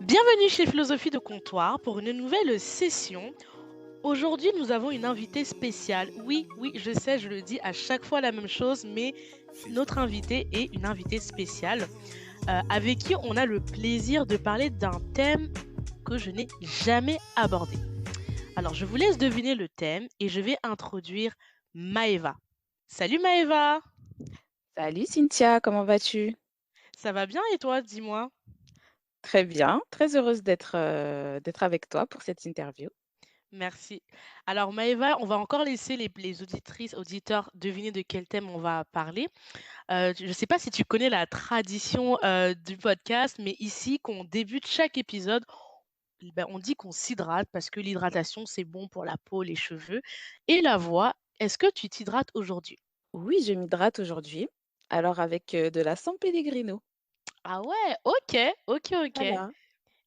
Bienvenue chez Philosophie de Comptoir pour une nouvelle session. Aujourd'hui, nous avons une invitée spéciale. Oui, oui, je sais, je le dis à chaque fois la même chose, mais notre invitée est une invitée spéciale avec qui on a le plaisir de parler d'un thème que je n'ai jamais abordé. Alors, je vous laisse deviner le thème et je vais introduire Maeva. Salut Maeva, Salut Cynthia, comment vas-tu? ça va bien et toi, dis-moi? Très bien, très heureuse d'être avec toi pour cette interview. Merci. Alors Maëva, on va encore laisser les auditrices, auditeurs deviner de quel thème on va parler. Je ne sais pas si tu connais la tradition du podcast, mais ici, qu'on débute chaque épisode, ben, on dit qu'on s'hydrate parce que l'hydratation, c'est bon pour la peau, les cheveux et la voix. Est-ce que tu t'hydrates aujourd'hui? Oui, je m'hydrate aujourd'hui, alors avec de la San Pellegrino. Ah ouais, ok, ok, ok. Voilà,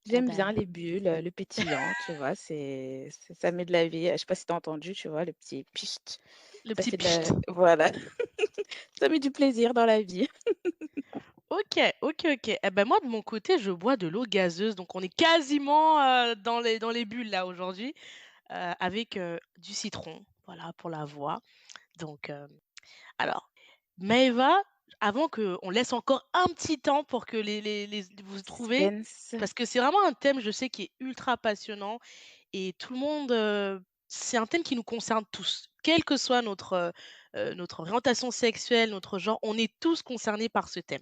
Eh j'aime bien ben, les bulles, le pétillant, tu vois, ça met de la vie. Je sais pas si tu as entendu, tu vois, le petit pcht, le ça petit fait de pchit. la... Voilà, ça met du plaisir dans la vie. OK, OK, OK. Eh ben, moi, de mon côté, je bois de l'eau gazeuse, donc on est quasiment, dans les bulles là aujourd'hui, avec, du citron, voilà, pour la voix. Donc, alors, Maëva, avant qu'on laisse encore un petit temps pour que les vous trouvez, Suspense. parce que c'est vraiment un thème, je sais, qui est ultra passionnant et tout le monde, c'est un thème qui nous concerne tous. Quelle que soit notre orientation sexuelle, notre genre, on est tous concernés par ce thème.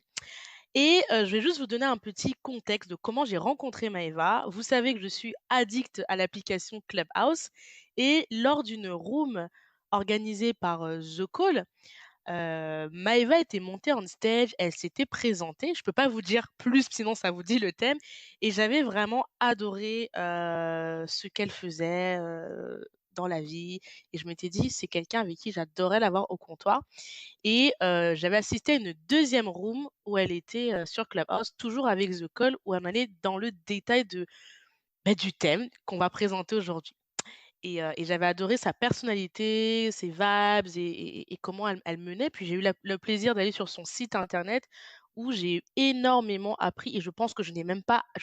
Et je vais juste vous donner un petit contexte de comment j'ai rencontré Maëva. Vous savez que je suis addict à l'application Clubhouse et lors d'une room organisée par, The Call, Maëva était montée on stage, elle s'était présentée. Je peux pas vous dire plus, sinon ça vous dit le thème et j'avais vraiment adoré, ce qu'elle faisait, dans la vie et je m'étais dit: «C'est quelqu'un avec qui j'adorerais l'avoir au comptoir». Et j'avais assisté à une deuxième room où elle était, sur Clubhouse, toujours avec The Call, où elle m'allait dans le détail du thème qu'on va présenter aujourd'hui. Et j'avais adoré sa personnalité, ses vibes et comment elle menait. Puis j'ai eu le plaisir d'aller sur son site internet où j'ai énormément appris et je pense que je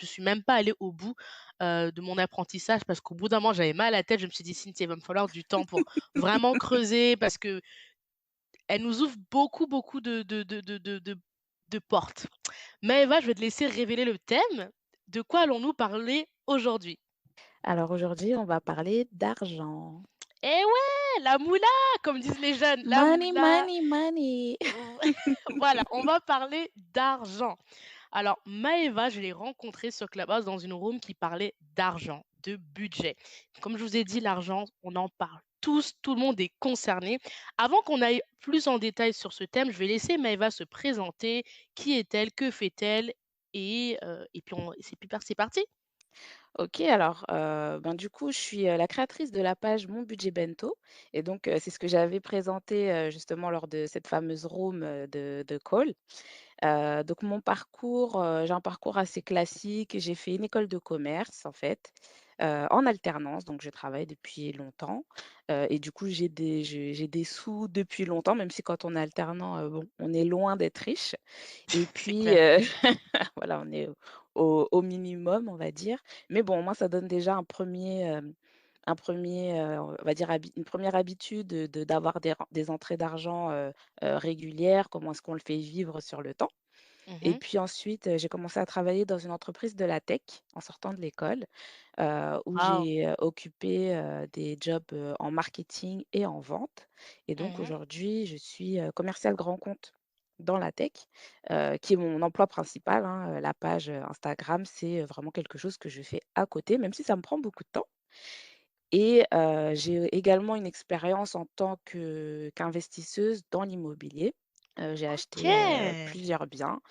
suis même pas allée au bout, de mon apprentissage parce qu'au bout d'un moment, j'avais mal à la tête. Je me suis dit: «Cynthia, il va me falloir du temps pour vraiment creuser» parce que elle nous ouvre beaucoup, beaucoup de portes. Mais Eva, je vais te laisser révéler le thème. De quoi allons-nous parler aujourd'hui? Alors aujourd'hui, on va parler d'argent. Eh ouais, la moula, comme disent les jeunes, la Money, moula. money, money. Voilà, on va parler d'argent. Alors, Maëva, je l'ai rencontrée sur Clubhouse dans une room qui parlait d'argent, de budget. Comme je vous ai dit, l'argent, on en parle tous, tout le monde est concerné. Avant qu'on aille plus en détail sur ce thème, je vais laisser Maëva se présenter. Qui est-elle? Que fait-elle? Et puis, c'est parti. OK, alors, ben, du coup, je suis, la créatrice de la page Mon Budget Bento et donc c'est ce que j'avais présenté, justement lors de cette fameuse room, de call. Donc mon parcours, j'ai un parcours assez classique. J'ai fait une école de commerce, en fait, en alternance, donc je travaille depuis longtemps, et du coup, j'ai des sous depuis longtemps, même si quand on est alternant, bon, on est loin d'être riche et C'est puis, clair. voilà, on est au minimum, on va dire. Mais bon, moi, ça donne déjà un premier on va dire une première habitude d'avoir des entrées d'argent, régulières. Comment est-ce qu'on le fait vivre sur le temps? Et Mmh. puis ensuite, j'ai commencé à travailler dans une entreprise de la tech en sortant de l'école, où Waouh! j'ai, occupé, des jobs, en marketing et en vente. Et donc Mmh. aujourd'hui, je suis, commerciale grand compte dans la tech, qui est mon emploi principal, hein. La page, Instagram, c'est, vraiment quelque chose que je fais à côté, même si ça me prend beaucoup de temps. Et j'ai également une expérience en tant qu'investisseuse dans l'immobilier. J'ai acheté, OK. plusieurs biens,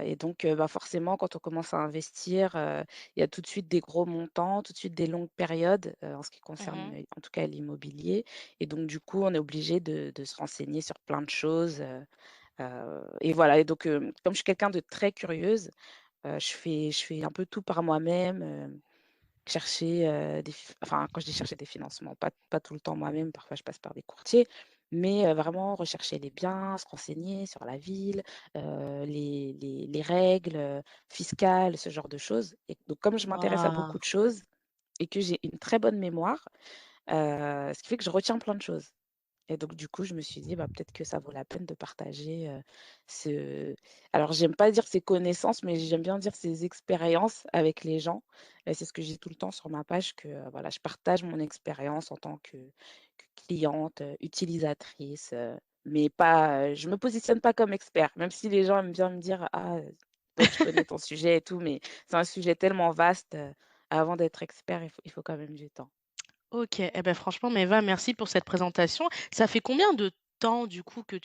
et donc bah, forcément quand on commence à investir, il y a tout de suite des gros montants, tout de suite des longues périodes, en ce qui concerne, Mmh. en tout cas l'immobilier. Et donc du coup, on est obligé de se renseigner sur plein de choses, et voilà. Et donc comme je suis quelqu'un de très curieuse, je fais un peu tout par moi-même. Chercher, des f enfin, quand je dis chercher des financements, pas tout le temps moi-même, parfois je passe par des courtiers, mais vraiment rechercher les biens, se renseigner sur la ville, les règles, fiscales, ce genre de choses et donc comme je m'intéresse à Waouh! beaucoup de choses et que j'ai une très bonne mémoire, ce qui fait que je retiens plein de choses. Et donc du coup, je me suis dit: «Bah, peut-être que ça vaut la peine de partager, ce» alors j'aime pas dire ses connaissances, mais j'aime bien dire ses expériences avec les gens. C'est ce que je dis tout le temps sur ma page que, voilà, je partage mon expérience en tant que cliente, utilisatrice, mais pas, je me positionne pas comme expert, même si les gens aiment bien me dire: «Ah, toi tu connais ton sujet et tout», mais c'est un sujet tellement vaste, avant d'être expert, il faut quand même du temps. OK. Eh ben, franchement, Maëva, merci pour cette présentation. Ça fait combien de temps, du coup, que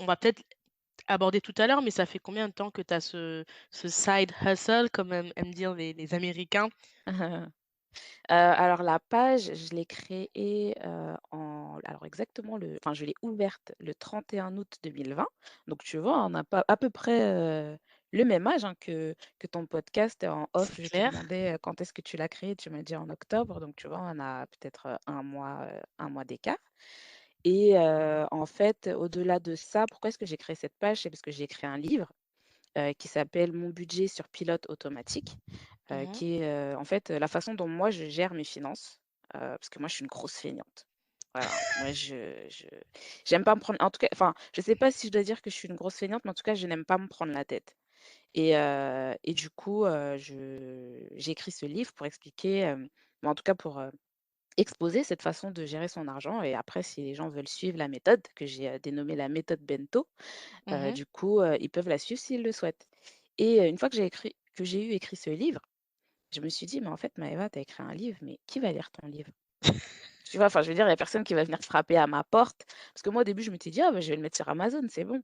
on va peut-être aborder tout à l'heure, mais ça fait combien de temps que tu as ce side hustle, comme aiment dire les Américains? Alors la page, je l'ai créée, alors exactement je l'ai ouverte le 31 août 2020. Donc tu vois, on a pas à peu près, le même âge, hein, que ton podcast. En off, C'est je te clair? demandais, quand est-ce que tu l'as créé? Tu m'as dit en octobre, donc tu vois, on a peut-être, 1 mois d'écart et en fait, au-delà de ça, pourquoi est-ce que j'ai créé cette page? C'est parce que j'ai écrit un livre qui s'appelle «Mon budget sur pilote automatique», Mmh. qui est, en fait, la façon dont moi je gère mes finances, parce que moi je suis une grosse feignante. Voilà, moi je j'aime pas me prendre en tout cas, enfin, je sais pas si je dois dire que je suis une grosse feignante, mais en tout cas, je n'aime pas me prendre la tête et du coup, je j'ai écrit ce livre pour expliquer, mais en tout cas pour, exposer cette façon de gérer son argent et après si les gens veulent suivre la méthode que j'ai, dénommée la méthode Bento, Mmh. du coup, ils peuvent la suivre s'ils le souhaitent et une fois que j'ai eu écrit ce livre, je me suis dit: «Mais en fait, Maëva, tu as écrit un livre, mais qui va lire ton livre?» Tu vois? Enfin, je veux dire, il y a personne qui va venir frapper à ma porte parce que moi, au début, je m'étais dit: «Ah bah, je vais le mettre sur Amazon, c'est bon».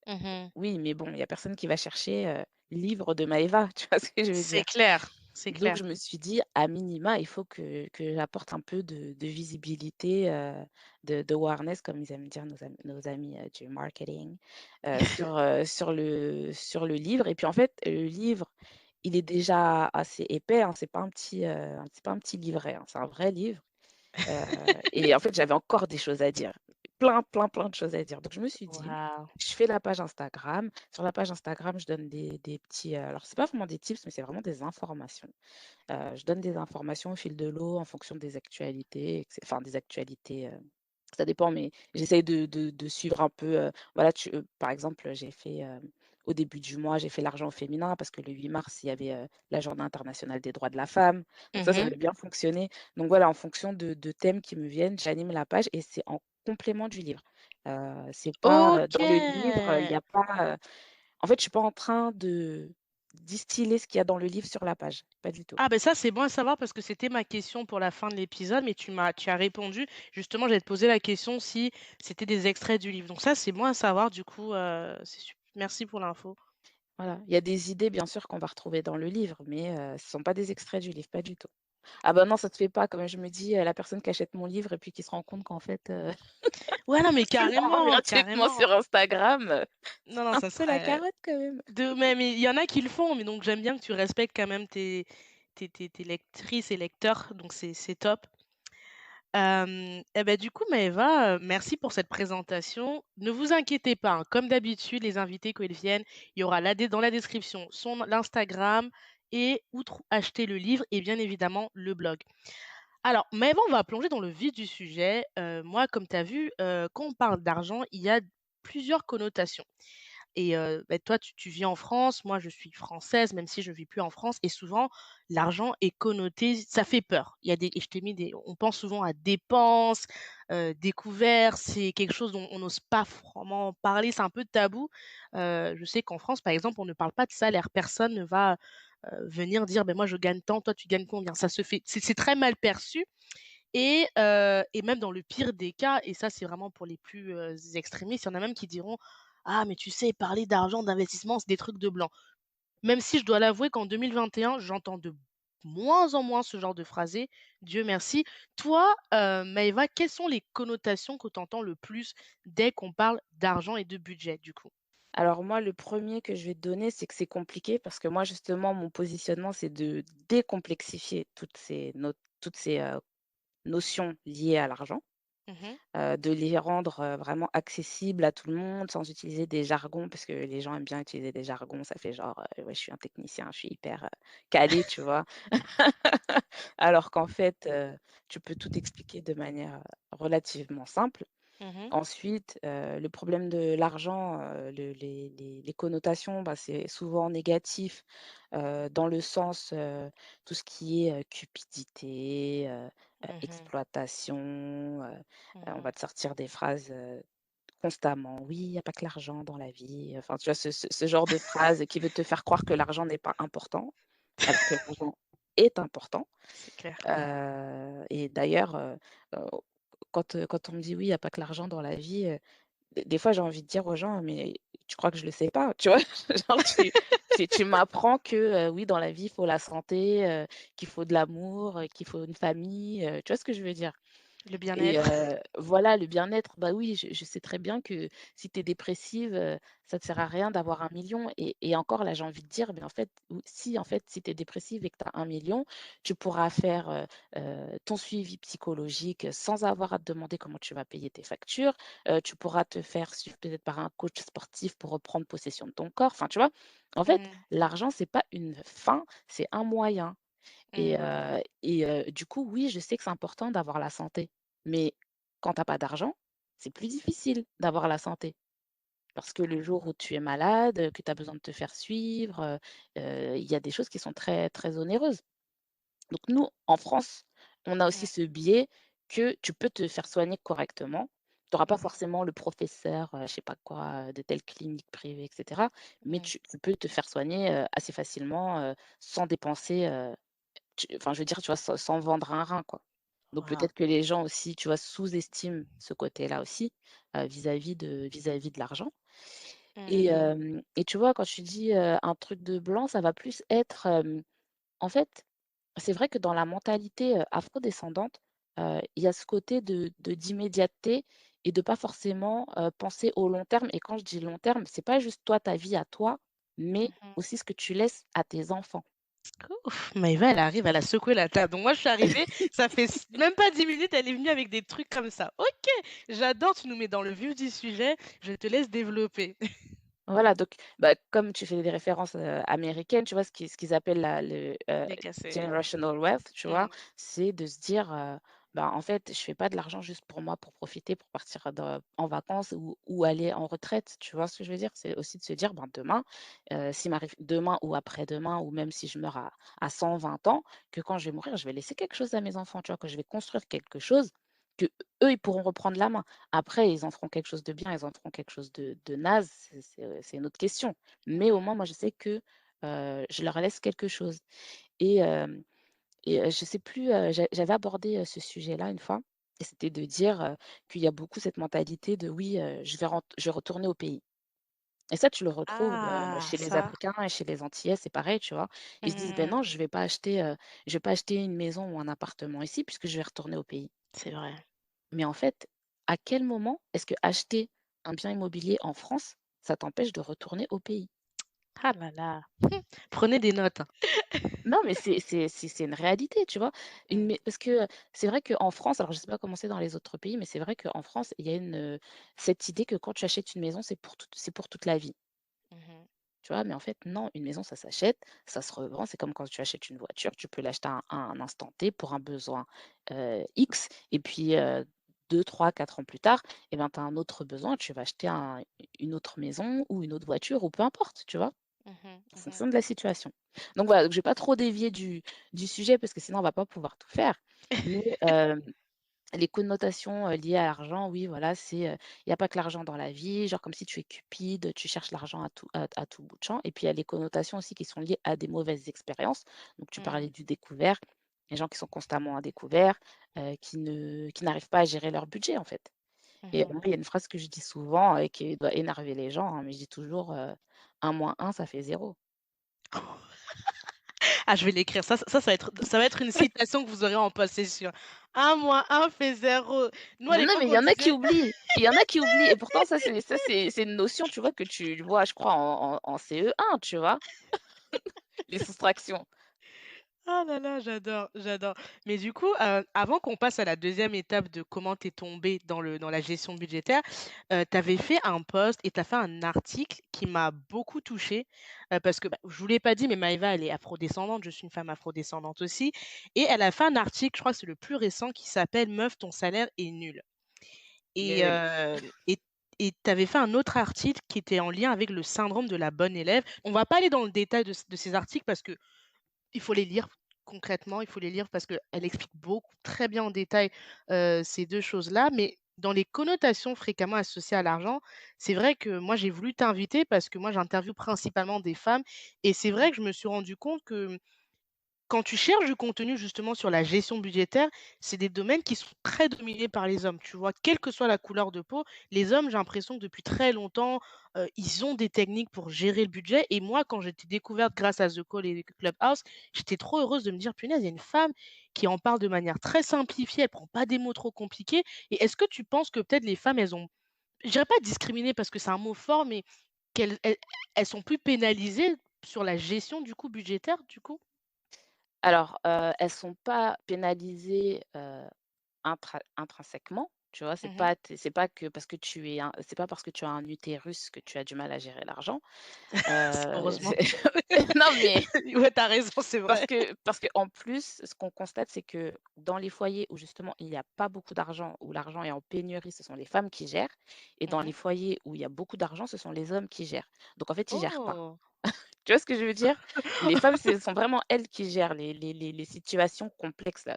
Mmh. Oui, mais bon, il y a personne qui va chercher, livre de Maëva, tu vois ce que je veux C'est dire? clair, c'est Donc clair. je me suis dit: «À minima, il faut que j'apporte un peu de visibilité, de awareness», comme ils aiment dire nos amis, du marketing, sur le livre et puis en fait, le livre, il est déjà assez épais, hein, c'est pas un petit livret, hein, c'est un vrai livre. Et en fait, j'avais encore des choses à dire. Plein, plein, plein de choses à dire. Donc je me suis dit: Waouh! «Je fais la page Instagram». Sur la page Instagram, je donne des petits, alors c'est pas vraiment des tips, mais c'est vraiment des informations. Je donne des informations au fil de l'eau en fonction des actualités des actualités, ça dépend, mais j'essaye de suivre un peu, voilà, par exemple, j'ai fait, au début du mois, j'ai fait l'argent au féminin parce que le 8 mars, il y avait, la Journée internationale des droits de la femme. Donc ça Mmh. avait bien fonctionné. Donc voilà, en fonction de thèmes qui me viennent, j'anime la page et c'est en complément du livre. C'est pas, OK! dans le livre, il y a pas, en fait, je suis pas en train de distiller ce qu'il y a dans le livre sur la page, pas du tout. Ah ben ça, c'est bon à savoir parce que c'était ma question pour la fin de l'épisode, mais tu as répondu. Justement, j'allais te poser la question si c'était des extraits du livre. Donc ça, c'est bon à savoir du coup, c'est sup merci pour l'info. Voilà, il y a des idées bien sûr qu'on va retrouver dans le livre, mais ce sont pas des extraits du livre, pas du tout. Ah bah non, ça se fait pas, comme je me dis, la personne qui achète mon livre et puis qui se rend compte qu'en fait, Ouais, non, mais je le vends carrément, gratuitement carrément. sur Instagram, Non, non, un ça peu la serait carotte quand même. de même il y en a qui le font, mais donc j'aime bien que tu respectes quand même tes lectrices et lecteurs, donc c'est top. Et bah, du coup, Maëva, merci pour cette présentation. Ne vous inquiétez pas, hein, comme d'habitude, les invités, quand ils viennent, il y aura dans la description l'Instagram et acheter le livre et bien évidemment le blog. Alors, Maëva, on va plonger dans le vif du sujet. Moi, comme tu as vu, quand on parle d'argent, il y a plusieurs connotations. Et bah, toi, tu vis en France, moi, je suis française, même si je vis plus en France et souvent, l'argent est connoté ça fait peur. Il y a des et je t'ai mis des on pense souvent à dépenses, découvertes, c'est quelque chose dont on n'ose pas vraiment parler, c'est un peu tabou. Je sais qu'en France, par exemple, on ne parle pas de salaire. Personne ne va, venir dire: ben moi, je gagne tant, toi, tu gagnes combien?» Ça se fait c'est très mal perçu et même dans le pire des cas et ça, c'est vraiment pour les plus, extrémistes, il y en a même qui diront: «Ah mais tu sais, parler d'argent, d'investissement, c'est des trucs de blancs». Même si je dois l'avouer qu'en 2021, j'entends de moins en moins ce genre de phrasé, Dieu merci. Toi, Maëva, quelles sont les connotations que tu entends le plus dès qu'on parle d'argent et de budget, du coup? Alors moi, le premier que je vais te donner, c'est que c'est compliqué parce que moi, justement, mon positionnement, c'est de décomplexifier toutes ces notions liées à l'argent. Mmh. de les rendre, vraiment accessibles à tout le monde sans utiliser des jargons, parce que les gens aiment bien utiliser des jargons, ça fait genre, «Ouais, je suis un technicien, je suis hyper, calé», tu vois? Alors qu'en fait, tu peux tout expliquer de manière, relativement simple. Mmh. Ensuite, le problème de l'argent, les connotations, bah, c'est souvent négatif, dans le sens, tout ce qui est, cupidité, Mmh. exploitation, on Mmh. va te sortir des phrases, constamment: «Oui, il y a pas que l'argent dans la vie», enfin, tu vois? Ce genre de phrase qui veut te faire croire que l'argent n'est pas important, alors que l'argent est important. C'est clair. Et d'ailleurs, heu, quand on me dit: «Oui, il y a pas que l'argent dans la vie», des fois, j'ai envie de dire aux gens: «Mais tu crois que je le sais pas?» Tu vois? Genre tu m'apprends que, oui, dans la vie, il faut la santé, qu'il faut de l'amour, qu'il faut une famille, tu vois ce que je veux dire? Le Et bien-être. voilà, le bien-être, bah, oui, je sais très bien que si tu es dépressive, ça ne te sert à rien d'avoir 1 million. Et encore là, j'ai envie de dire, mais en fait, si, en fait, si tu es dépressive et que tu as 1 million, tu pourras faire, ton suivi psychologique sans avoir à te demander comment tu vas payer tes factures. Tu pourras te faire suivre peut-être par un coach sportif pour reprendre possession de ton corps. Enfin, tu vois? En fait, Mmh. l'argent, c'est pas une fin, c'est un moyen. Et Mmh. du coup, oui, je sais que c'est important d'avoir la santé. Mais quand tu as pas d'argent, c'est plus difficile d'avoir la santé. Parce que le jour où tu es malade, que tu as besoin de te faire suivre, il y a des choses qui sont très, très onéreuses. Donc nous, en France, on a aussi Mmh. ce biais que tu peux te faire soigner correctement. Tu auras pas Mmh. forcément le professeur, je sais pas quoi, de telle clinique privée et cetera, mais Mmh. tu peux te faire soigner, assez facilement, sans dépenser, enfin, je veux dire, tu vois, sans vendre un rein, quoi. Donc Waouh. peut-être que les gens aussi, tu vois, sous-estiment ce côté-là aussi, vis-à-vis de l'argent. Et Mmh. hem et tu vois, quand tu dis, un truc de blanc, ça va plus être, en fait, c'est vrai que dans la mentalité, afro-descendante, il y a ce côté de d'immédiateté et de pas forcément, penser au long terme. Et quand je dis long terme, c'est pas juste toi, ta vie à toi, mais Mmh. aussi ce que tu laisses à tes enfants. Ouf, Maëva, elle arrive, elle a secoué la table. Donc moi, je suis arrivée, ça fait même pas 10 minutes, elle est venue avec des trucs comme ça. OK, j'adore, tu nous mets dans le vif du sujet. Je te laisse développer. Voilà, donc bah, comme tu fais des références, américaines, tu vois, ce qu'ils appellent Les casser. generational wealth, tu vois? Mmh. C'est de se dire, bah, en fait, je fais pas de l'argent juste pour moi, pour profiter, pour partir en vacances ou aller en retraite, tu vois ce que je veux dire? C'est aussi de se dire: «Ben, demain, s'il m'arrive demain ou après-demain ou même si je meurs à 120 ans, que quand je vais mourir, je vais laisser quelque chose à mes enfants», tu vois? Que je vais construire quelque chose que eux ils pourront reprendre la main. Après, ils en feront quelque chose de bien, ils en feront quelque chose de naze, c'est une autre question. Mais au Mmh. moins, moi, je sais que, je leur laisse quelque chose. Et hem je sais plus, j'avais abordé, ce sujet-là une fois, et c'était de dire, qu'il y a beaucoup cette mentalité de: «Oui, je vais retourner au pays». Et ça, tu le retrouves, Ah, chez les ça. Africains et chez les Antillais, c'est pareil, tu vois? Ils se disent: «Beh, Mmh. non, je vais pas acheter une maison ou un appartement ici puisque je vais retourner au pays». C'est vrai. Mais en fait, à quel moment est-ce que acheter un bien immobilier en France, ça t'empêche de retourner au pays? Ah là là. Prenez des notes, hein. Non, mais c'est une réalité, tu vois? Mmh. Parce que c'est vrai qu'en France, alors je sais pas comment c'est dans les autres pays, mais c'est vrai qu'en France, il y a cette idée que quand tu achètes une maison, c'est pour toute la vie, Mmh. tu vois? Mais en fait, non, une maison, ça s'achète, ça se revend. C'est comme quand tu achètes une voiture, tu peux l'acheter à un instant T pour un besoin, X, et puis, 2, 3, 4 ans plus tard, et ben, tu as un autre besoin, tu vas acheter une autre maison ou une autre voiture ou peu importe, tu vois? Mmh. En Mmh. fonction de la situation. Donc voilà, donc je vais pas trop dévier du sujet parce que sinon on va pas pouvoir tout faire. Mais les connotations, liées à l'argent, oui, voilà, il y a pas que l'argent dans la vie, genre comme si tu es cupide, tu cherches l'argent à tout bout de champ. Et puis il y a les connotations aussi qui sont liées à des mauvaises expériences. Donc tu Mmh. parlais du découvert, les gens qui sont constamment à découvert, qui n'arrivent pas à gérer leur budget, en fait. Et Mmh. moi, il y a une phrase que je dis souvent et qui doit énerver les gens, hein, mais je dis toujours, 1 moins 1 ça fait 0. Ah, je vais l'écrire. Ça va être une citation que vous aurez en possession. 1 moins 1 fait 0. Nous, à Mais non, l'époque, mais il y on en a qui disait oublient. Il y en a qui oublient et pourtant ça c'est une notion, tu vois, que tu vois, je crois en CE1, tu vois? Les soustractions. oh là là là, j'adore, j'adore. Mais du coup, avant qu'on passe à la deuxième étape de comment tu es tombée dans la gestion budgétaire, tu avais fait un post et tu as fait un article qui m'a beaucoup touchée, parce que, bah, je vous l'ai pas dit, mais Maëva, elle est afrodescendante, je suis une femme afrodescendante aussi et elle a fait un article, je crois que c'est le plus récent, qui s'appelle «Meuf, ton salaire est nul». Mais Et oui. tu avais fait un autre article qui était en lien avec le syndrome de la bonne élève. On va pas aller dans le détail de ces articles parce que il faut les lire concrètement, il faut les lire parce qu'elle explique beaucoup très bien en détail, ces 2 choses-là. Mais dans les connotations fréquemment associées à l'argent, c'est vrai que moi j'ai voulu t'inviter parce que moi j'interviewe principalement des femmes et c'est vrai que je me suis rendu compte que quand tu cherches du contenu justement sur la gestion budgétaire, c'est des domaines qui sont très dominés par les hommes, tu vois? Quelle que soit la couleur de peau, les hommes, j'ai l'impression que depuis très longtemps, ils ont des techniques pour gérer le budget et moi, quand j'étais découverte grâce à The Call et Clubhouse, j'étais trop heureuse de me dire: «Punaise, il y a une femme qui en parle de manière très simplifiée, elle prend pas des mots trop compliqués» et est-ce que tu penses que peut-être les femmes, elles ont je dirais pas discriminées parce que c'est un mot fort, mais qu'elles sont plus pénalisées sur la gestion du coup budgétaire, du coup? Alors, elles sont pas pénalisées, intrinsèquement, tu vois? Mmh. C'est pas que parce que tu es un c'est pas parce que tu as un utérus que tu as du mal à gérer l'argent. Heureusement. C'est non, mais Ouais, tu as raison, c'est vrai. parce que en plus, ce qu'on constate, c'est que dans les foyers où justement il y a pas beaucoup d'argent, où l'argent est en pénurie, ce sont les femmes qui gèrent et dans les Mmh. foyers où il y a beaucoup d'argent, ce sont les hommes qui gèrent. Donc en fait, ils gèrent pas. Oh! Tu vois ce que je veux dire? Les femmes, ce sont vraiment elles qui gèrent les situations complexes là.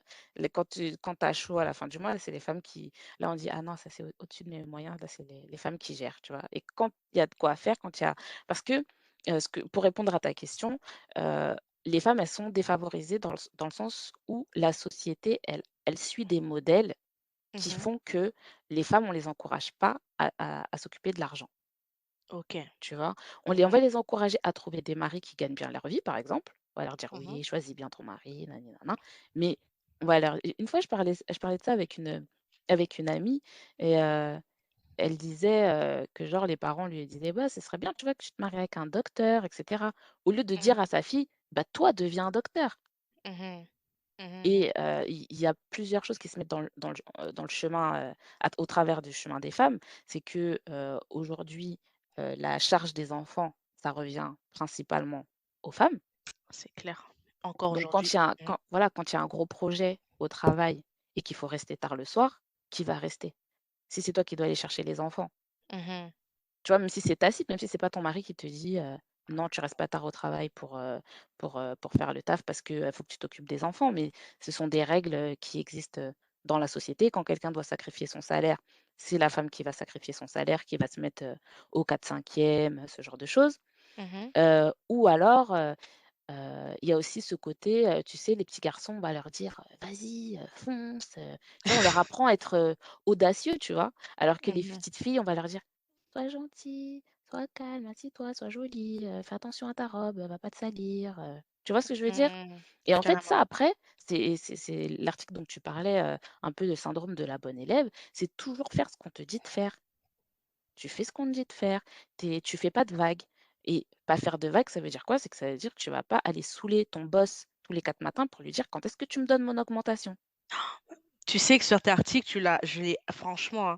Quand tu as chaud à la fin du mois, c'est les femmes qui là, on dit: «Ah non, ça c'est au-dessus de mes moyens», là, c'est les femmes qui gèrent, tu vois? Et quand il y a de quoi faire, quand il y a parce que, ce que pour répondre à ta question, heu, les femmes, elles sont défavorisées dans le sens où la société, elle suit des modèles qui Mmh. font que les femmes, on les encourage pas à s'occuper de l'argent. OK. Tu vois? On Mmh va les encourager à trouver des maris qui gagnent bien leur vie, par exemple. On va leur dire: mh. «Oui, choisis bien ton mari, nani nana». Mais on va leur une fois, je parlais de ça avec une amie et elle disait, que genre les parents lui disaient: «Bah, ce serait bien, tu vois, que tu te maries avec un docteur et cetera». Au lieu de Mmh. dire à sa fille: «Bah, toi, deviens un docteur». Mmh. Mmh. Et il y a plusieurs choses qui se mettent dans le chemin, au travers du chemin des femmes. C'est que, aujourd'hui, la charge des enfants, ça revient principalement aux femmes. C'est clair. Encore Donc aujourd'hui. Mmh. quand il y a un gros projet au travail et qu'il faut rester tard le soir, qui va rester? Si c'est toi qui dois aller chercher les enfants. Mmh. Tu vois? Même si c'est tacite, même si c'est pas ton mari qui te dit: «Non, tu restes pas tard au travail pour faire le taf parce que, faut que tu t'occupes des enfants». Mais ce sont des règles, qui existent, dans la société. Quand quelqu'un doit sacrifier son salaire, c'est la femme qui va sacrifier son salaire, qui va se mettre, au 4/5, ce genre de choses. Mmh. Ou alors, il y a aussi ce côté, tu sais, les petits garçons, on va leur dire: «Vas-y, fonce», tu vois? On leur apprend à être, audacieux, tu vois? Alors que les Mmh. petites filles, on va leur dire: «Sois gentille, sois calme, assieds-toi, sois jolie, fais attention à ta robe, elle va pas te salir», tu vois ce que je veux dire? Mmh. Et en fait, Carrément. ça après, c'est l'article dont tu parlais, un peu de syndrome de la bonne élève, c'est toujours faire ce qu'on te dit de faire. Tu fais ce qu'on te dit de faire, tu fais pas de vagues et pas faire de vagues, ça veut dire quoi? C'est que ça veut dire que tu vas pas aller saouler ton boss tous les 4 matins pour lui dire: «Quand est-ce que tu me donnes mon augmentation?» Tu sais que sur tes articles, tu l'as je l'ai franchement, hein,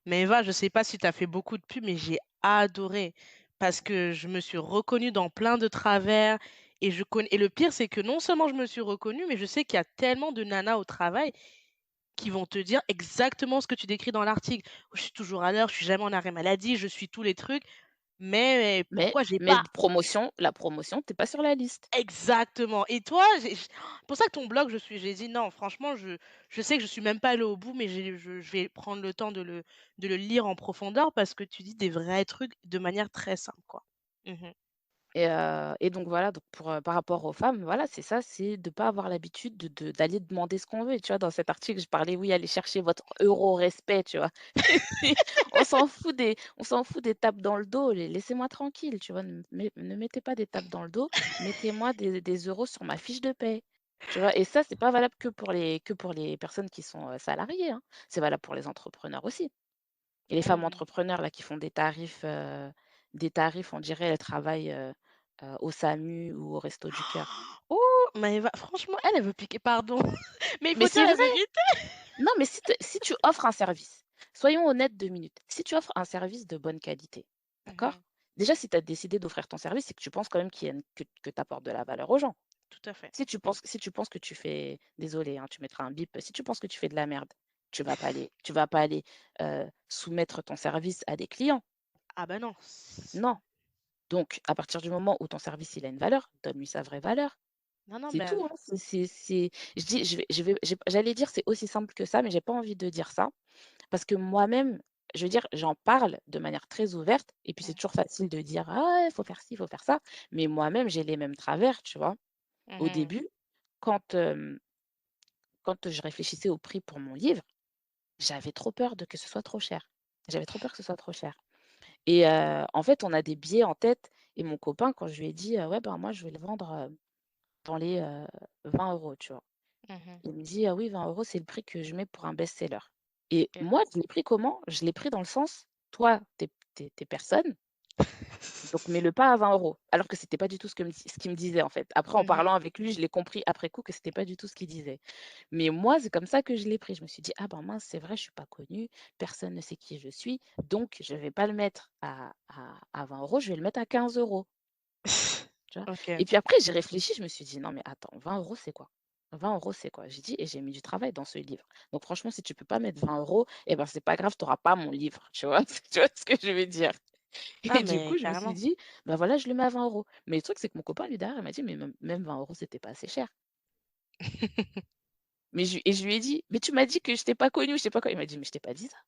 mais Eva, je sais pas si tu as fait beaucoup de pubs, mais j'ai adoré parce que je me suis reconnue dans plein de travers et le pire, c'est que non seulement je me suis reconnue, mais je sais qu'il y a tellement de nanas au travail qui vont te dire exactement ce que tu décris dans l'article. Je suis toujours à l'heure, je suis jamais en arrêt maladie, je suis tous les trucs, mais Mais pourquoi j'ai pas la promotion, tu es pas sur la liste. exactement et toi, j'ai pour ça que ton blog, j'ai dit: «Non, franchement, je sais que je suis même pas allée au bout, mais je vais prendre le temps de le lire en profondeur parce que tu dis des vrais trucs de manière très simple, quoi». Mmh. Et donc voilà, donc par rapport aux femmes, voilà, c'est ça, c'est de pas avoir l'habitude d'aller demander ce qu'on veut. Et tu vois, dans cet article, je parlais, oui, allez chercher votre euro-respect, tu vois? On s'en fout des tapes dans le dos, laissez-moi tranquille, tu vois? Ne mettez pas des tapes dans le dos, mettez-moi des euros sur ma fiche de paie, tu vois? Et ça, c'est pas valable que pour les personnes qui sont, salariées, hein. C'est valable pour les entrepreneurs aussi. Et les femmes Mmh. entrepreneurs là qui font des tarifs, on dirait elles travaillent, au SAMU ou au Resto du Cœur. Oh! mais va franchement, elle veut piquer pardon, mais il Mais faut dire c'est la vrai! vérité. Non, mais si tu offres un service, soyons honnêtes 2 minutes, si tu offres un service de bonne qualité, d'accord? Mmh. Déjà, si tu as décidé d'offrir ton service, c'est que tu penses quand même qu'il y a une que tu apportes de la valeur aux gens. Tout à fait. Si tu penses que tu fais désolé, hein, tu mettras un bip, si tu penses que tu fais de la merde, tu vas pas aller, soumettre ton service à des clients. Ah bah non. Non. Donc à partir du moment où ton service, il a une valeur, donne-lui sa vraie valeur. Non, non, C'est bah, tout, hein. C'est j'allais dire c'est aussi simple que ça, mais j'ai pas envie de dire ça. Parce que moi-même, je veux dire, j'en parle de manière très ouverte et puis c'est mmh. toujours facile de dire: «Ah, il faut faire ci, il faut faire ça». Mais moi-même, j'ai les mêmes travers, tu vois? Au Mmh. début, quand, quand je réfléchissais au prix pour mon livre, j'avais trop peur de que ce soit trop cher. J'avais trop peur que ce soit trop cher et en fait, on a des biais en tête et mon copain, quand je lui ai dit: «Ouais, ben, moi, je vais le vendre, dans les, 20 €», tu vois? Mmh. Il me dit: «Ah oui, 20 € c'est le prix que je mets pour un best-seller». Et OK. moi, je l'ai pris comment? Je l'ai pris dans le sens: «Toi, tu es personne, donc mets-le pas à 20 €». Alors que c'était pas du tout ce qu'il me disait, en fait. Après, en Mmh. parlant avec lui, je l'ai compris après coup que c'était pas du tout ce qu'il disait. Mais moi, c'est comme ça que je l'ai pris. Je me suis dit: «Ah ben mince, c'est vrai, je suis pas connue, personne ne sait qui je suis, donc je vais pas le mettre à 20 €, je vais le mettre à 15 €». Tu vois? OK. Et puis après, j'ai réfléchi, je me suis dit: «Non mais attends, 20 € c'est quoi? 20 € c'est quoi?» J'ai dit et j'ai mis du travail dans ce livre. Donc franchement, si tu peux pas mettre 20 €, et ben, c'est pas grave, tu auras pas mon livre, tu vois? Tu vois ce que je veux dire? Ah Et du mais coup, je me suis carrément. dit: «Bah voilà, je le mets à 20 €». Mais le truc, c'est que mon copain, lui, derrière, il m'a dit: «Mais même 20 € c'était pas assez cher». Mais je lui ai dit: «Mais tu m'as dit que je t'ai pas connu, je t'ai pas connu». Il m'a dit: «Mais je t'ai pas dit ça».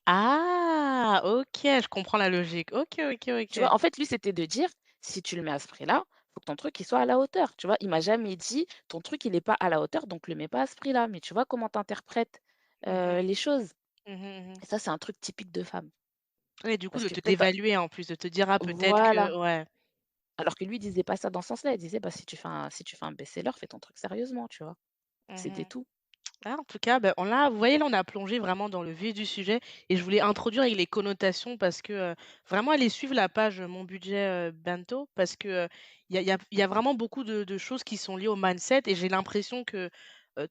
Ah! OK, je comprends la logique. OK, OK, Tu vois? OK. En fait, lui, c'était de dire: «Si tu le mets à ce prix-là, faut que ton truc, il soit à la hauteur», tu vois? Il m'a jamais dit: «Ton truc, il est pas à la hauteur, donc le mets pas à ce prix-là». Mais tu vois comment tu interprètes, Mmh. les choses? Mmh mh. Et ça, c'est un truc typique de femme. Ouais, du coup, Parce de que te peut-être dévaluer en plus, de te dire: «Ah peut-être voilà. que» ouais. Alors que lui, il disait pas ça dans ce sens-là. Il disait: «Bah, si tu fais un best-seller, fais ton truc sérieusement», tu vois? C'était Mmh. tout. Ah, en tout cas, bah, on a vous voyez, là, on a plongé vraiment dans le vif du sujet et je voulais introduire avec les connotations parce que, vraiment aller suivre la page, Mon budget, Bento parce que, il y a vraiment beaucoup de choses qui sont liées au mindset et j'ai l'impression que, heu,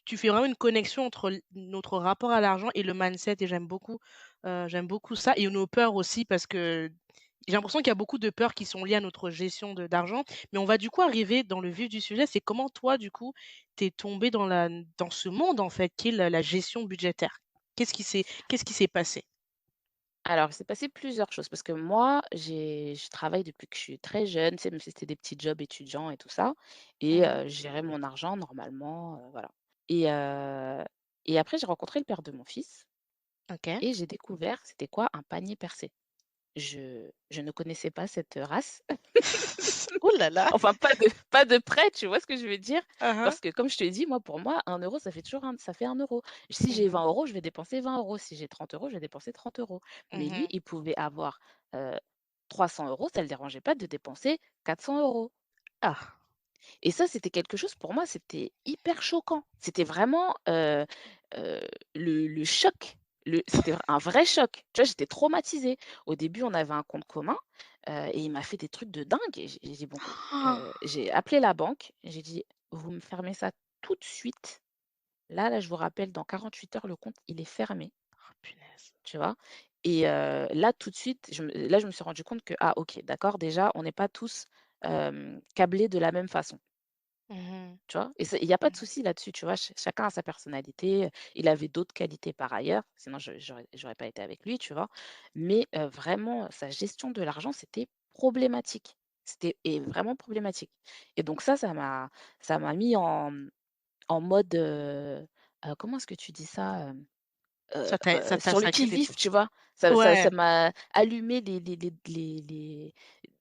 tu fais vraiment une connexion entre notre rapport à l'argent et le mindset et j'aime beaucoup ça et nos peurs aussi parce que j'ai l'impression qu'il y a beaucoup de peurs qui sont liées à notre gestion d'argent. Mais on va du coup arriver dans le vif du sujet, c'est comment toi, du coup, t'es tombé dans ce monde, en fait, qui est la gestion budgétaire? Qu'est-ce qui s'est passé? Alors, il s'est passé plusieurs choses parce que moi, je travaille depuis que je suis très jeune, tu sais, même si c'était des petits jobs étudiants et tout ça et Mmh. je gérais mon argent normalement, voilà et et après j'ai rencontré le père de mon fils OK. et j'ai découvert c'était quoi un panier percé. Je ne connaissais pas cette race. Ouh là là! Enfin, pas de près, tu vois ce que je veux dire? Hein, hein. Parce que comme je te dis, moi, pour moi, 1 € ça fait 1 €. Si j'ai Mmh. 20 €, je vais dépenser 20 €. Si j'ai 30 €, je vais dépenser 30 €. Mais lui, Mmh. il pouvait avoir, heu, 300 €, ça ne le dérangeait pas de dépenser 400 €. Ah! Et ça, c'était quelque chose pour moi, c'était hyper choquant. C'était vraiment, heu, le choc, c'était un vrai choc. Tu vois, j'étais traumatisée. Au début, on avait un compte commun, et il m'a fait des trucs de dingue et j'ai dit: «Bon», j'ai appelé la banque et j'ai dit: «Vous me fermez ça tout de suite. Là, je vous rappelle, dans 48 heures, le compte, il est fermé», Oh punaise. tu vois? Et là, tout de suite, je me suis rendu compte que, ah OK, d'accord, déjà, on n'est pas tous, câblés de la même façon. Mmh. Tu vois? Et il y a pas de Mmh. souci là-dessus, tu vois? Chacun a sa personnalité, il avait d'autres qualités par ailleurs, sinon j'aurais pas été avec lui, tu vois? Mais vraiment, sa gestion de l'argent, c'était problématique. C'était vraiment problématique. Et donc ça m'a mis en mode, comment est-ce que tu dis ça? Ça t'a Sur le sacré des qui-vive, tu vois? Ça ça ouais. ça m'a allumé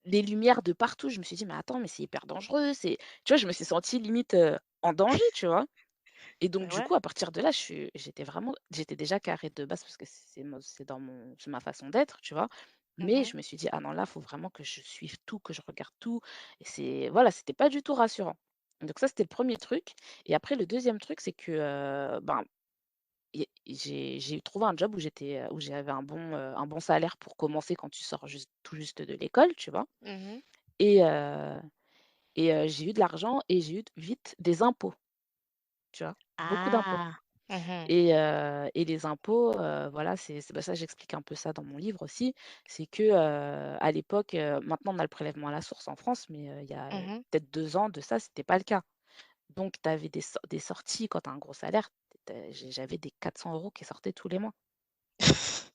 les lumières de partout. Je me suis dit: «Mais attends, mais c'est hyper dangereux, c'est» tu vois? Je me suis sentie limite, en danger, tu vois? Et donc Bah du ouais. coup, à partir de là, j'étais déjà carrée de base parce que c'est ma façon d'être, tu vois? Mais Mmh. je me suis dit: «Ah non, là, faut vraiment que je suive tout, que je regarde tout» et voilà, c'était pas du tout rassurant. Donc ça, c'était le premier truc et après le deuxième truc, c'est que, ben et j'ai trouvé un job où j'avais un bon salaire pour commencer quand tu sors tout juste de l'école, tu vois? Mmh. Et et j'ai eu de l'argent et j'ai eu vite des impôts, tu vois? Beaucoup d'impôts. Ah! Mmh. Et les impôts, voilà, c'est bah, ça j'explique un peu ça dans mon livre aussi. C'est que, à l'époque, maintenant on a le prélèvement à la source en France, mais, il y a, Mmh. peut-être 2 ans de ça, c'était pas le cas. Donc tu avais des sorties quand tu as un gros salaire, j'avais des 400 € qui sortaient tous les mois,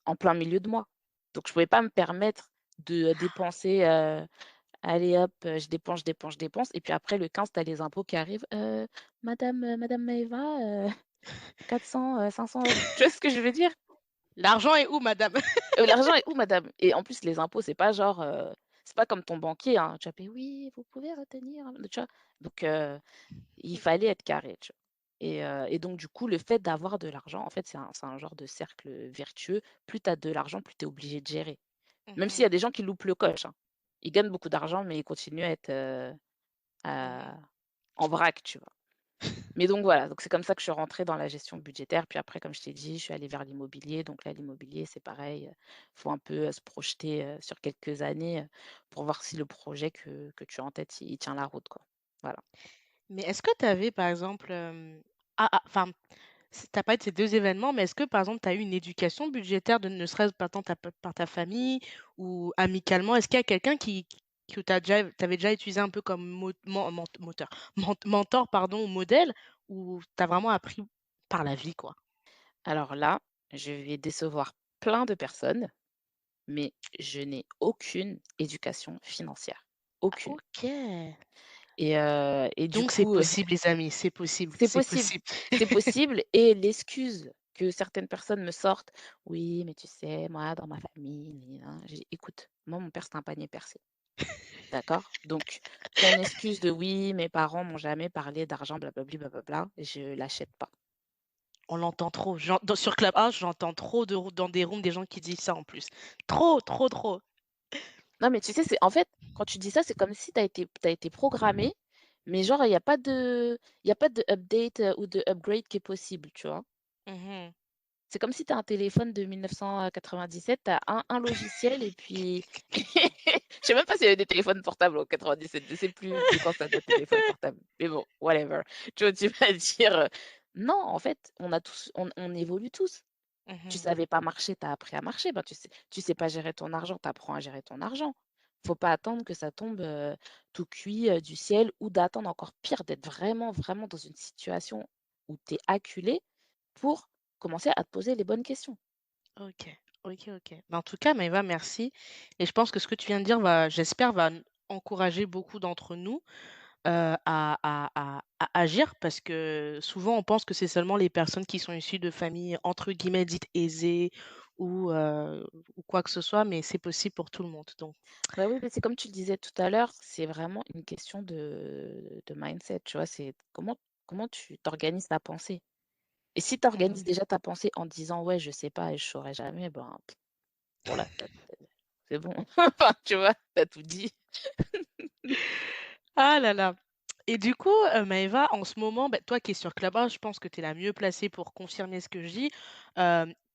en plein milieu de mois. Donc je pouvais pas me permettre de dépenser, allez hop, je dépense, je dépense et puis après le 15 tu as les impôts qui arrivent: madame Maëva, 400, 500 €». Tu vois ce que je veux dire? L'argent est où madame? L'argent est où madame? Et en plus les impôts, c'est pas genre, c'est pas comme ton banquier, hein, tu vas payer: «Oui, vous pouvez retenir», tu vois? Donc il fallait être carré, tu vois? Et donc du coup, le fait d'avoir de l'argent, en fait, c'est un genre de cercle vertueux. Plus tu as de l'argent, plus tu es obligé de gérer. Même s'il y Mmh. a des gens qui loupent le coche, hein. Ils gagnent beaucoup d'argent, mais ils continuent à être, Mmh. à en vrac, tu vois? Mais donc voilà, donc c'est comme ça que je suis rentrée dans la gestion budgétaire. Puis après, comme je t'ai dit, je suis allée vers l'immobilier. Donc là, l'immobilier, c'est pareil, faut un peu, se projeter, sur quelques années, pour voir si le projet que tu as en tête, il tient la route, quoi. Voilà. Mais est-ce que tu avais par exemple, enfin, tu as parlé de ces 2 événements, mais est-ce que par exemple tu as eu une éducation budgétaire de ne serait-ce par ta par ta famille ou amicalement? Est-ce qu'il y a quelqu'un que tu avais déjà utilisé un peu comme mentor pardon ou modèle ou tu as vraiment appris par la vie quoi? Alors là, je vais décevoir plein de personnes, mais je n'ai aucune éducation financière. Ah Aucune. OK. Et du Donc c'est coup, possible les amis, c'est possible, c'est c'est possible, possible. c'est possible et l'excuse que certaines personnes me sortent: «Oui, mais tu sais, moi, dans ma famille, ni nin». J'ai dit: «Écoute, moi, mon père, c'est un panier percé, d'accord? Donc ton excuse de: "Oui, mes parents m'ont jamais parlé d'argent, blablabli, blablabla", je l'achète pas». On l'entend trop. Sur Clubhouse, j'entends trop dans des rooms des gens qui disent ça en plus. Trop, trop, trop. Non, mais tu sais, c'est en fait, quand tu dis ça, c'est comme si tu as été programmé, mais genre, il y a pas de update, ou de upgrade qui est possible, tu vois? Mmh. C'est comme si tu as un téléphone de 1997, tu as un logiciel et puis je sais même pas s'il y avait des téléphones portables en 97, je sais plus de quand ça date les téléphones portables, mais bon, whatever. Tu vois, tu vas dire, non, en fait, on évolue tous. Tu Mmh. savais pas marcher, tu as appris à marcher. Ben, tu sais pas gérer ton argent, tu apprends à gérer ton argent. Faut pas attendre que ça tombe, tout cuit, du ciel ou d'attendre encore pire, d'être vraiment, vraiment dans une situation où tu es acculé pour commencer à te poser les bonnes questions. OK. OK, OK. Mais en tout cas, Maëva, merci et je pense que ce que tu viens de dire va j'espère va encourager beaucoup d'entre nous, à agir parce que souvent on pense que c'est seulement les personnes qui sont issues de familles entre guillemets «dites aisées» ou quoi que ce soit, mais c'est possible pour tout le monde donc Bah, oui, mais c'est comme tu le disais tout à l'heure, c'est vraiment une question de mindset, tu vois? C'est comment tu t'organises ta pensée. Et si tu mmh. organises déjà ta pensée en disant: «Ouais, je sais pas et je saurai jamais», ben, voilà, c'est bon. Enfin, tu vois? Tu as tout dit. Ah là là. Et du coup, Maëva, en ce moment, bah, toi qui es sur Clubhouse, je pense que tu es la mieux placée pour confirmer ce que je dis.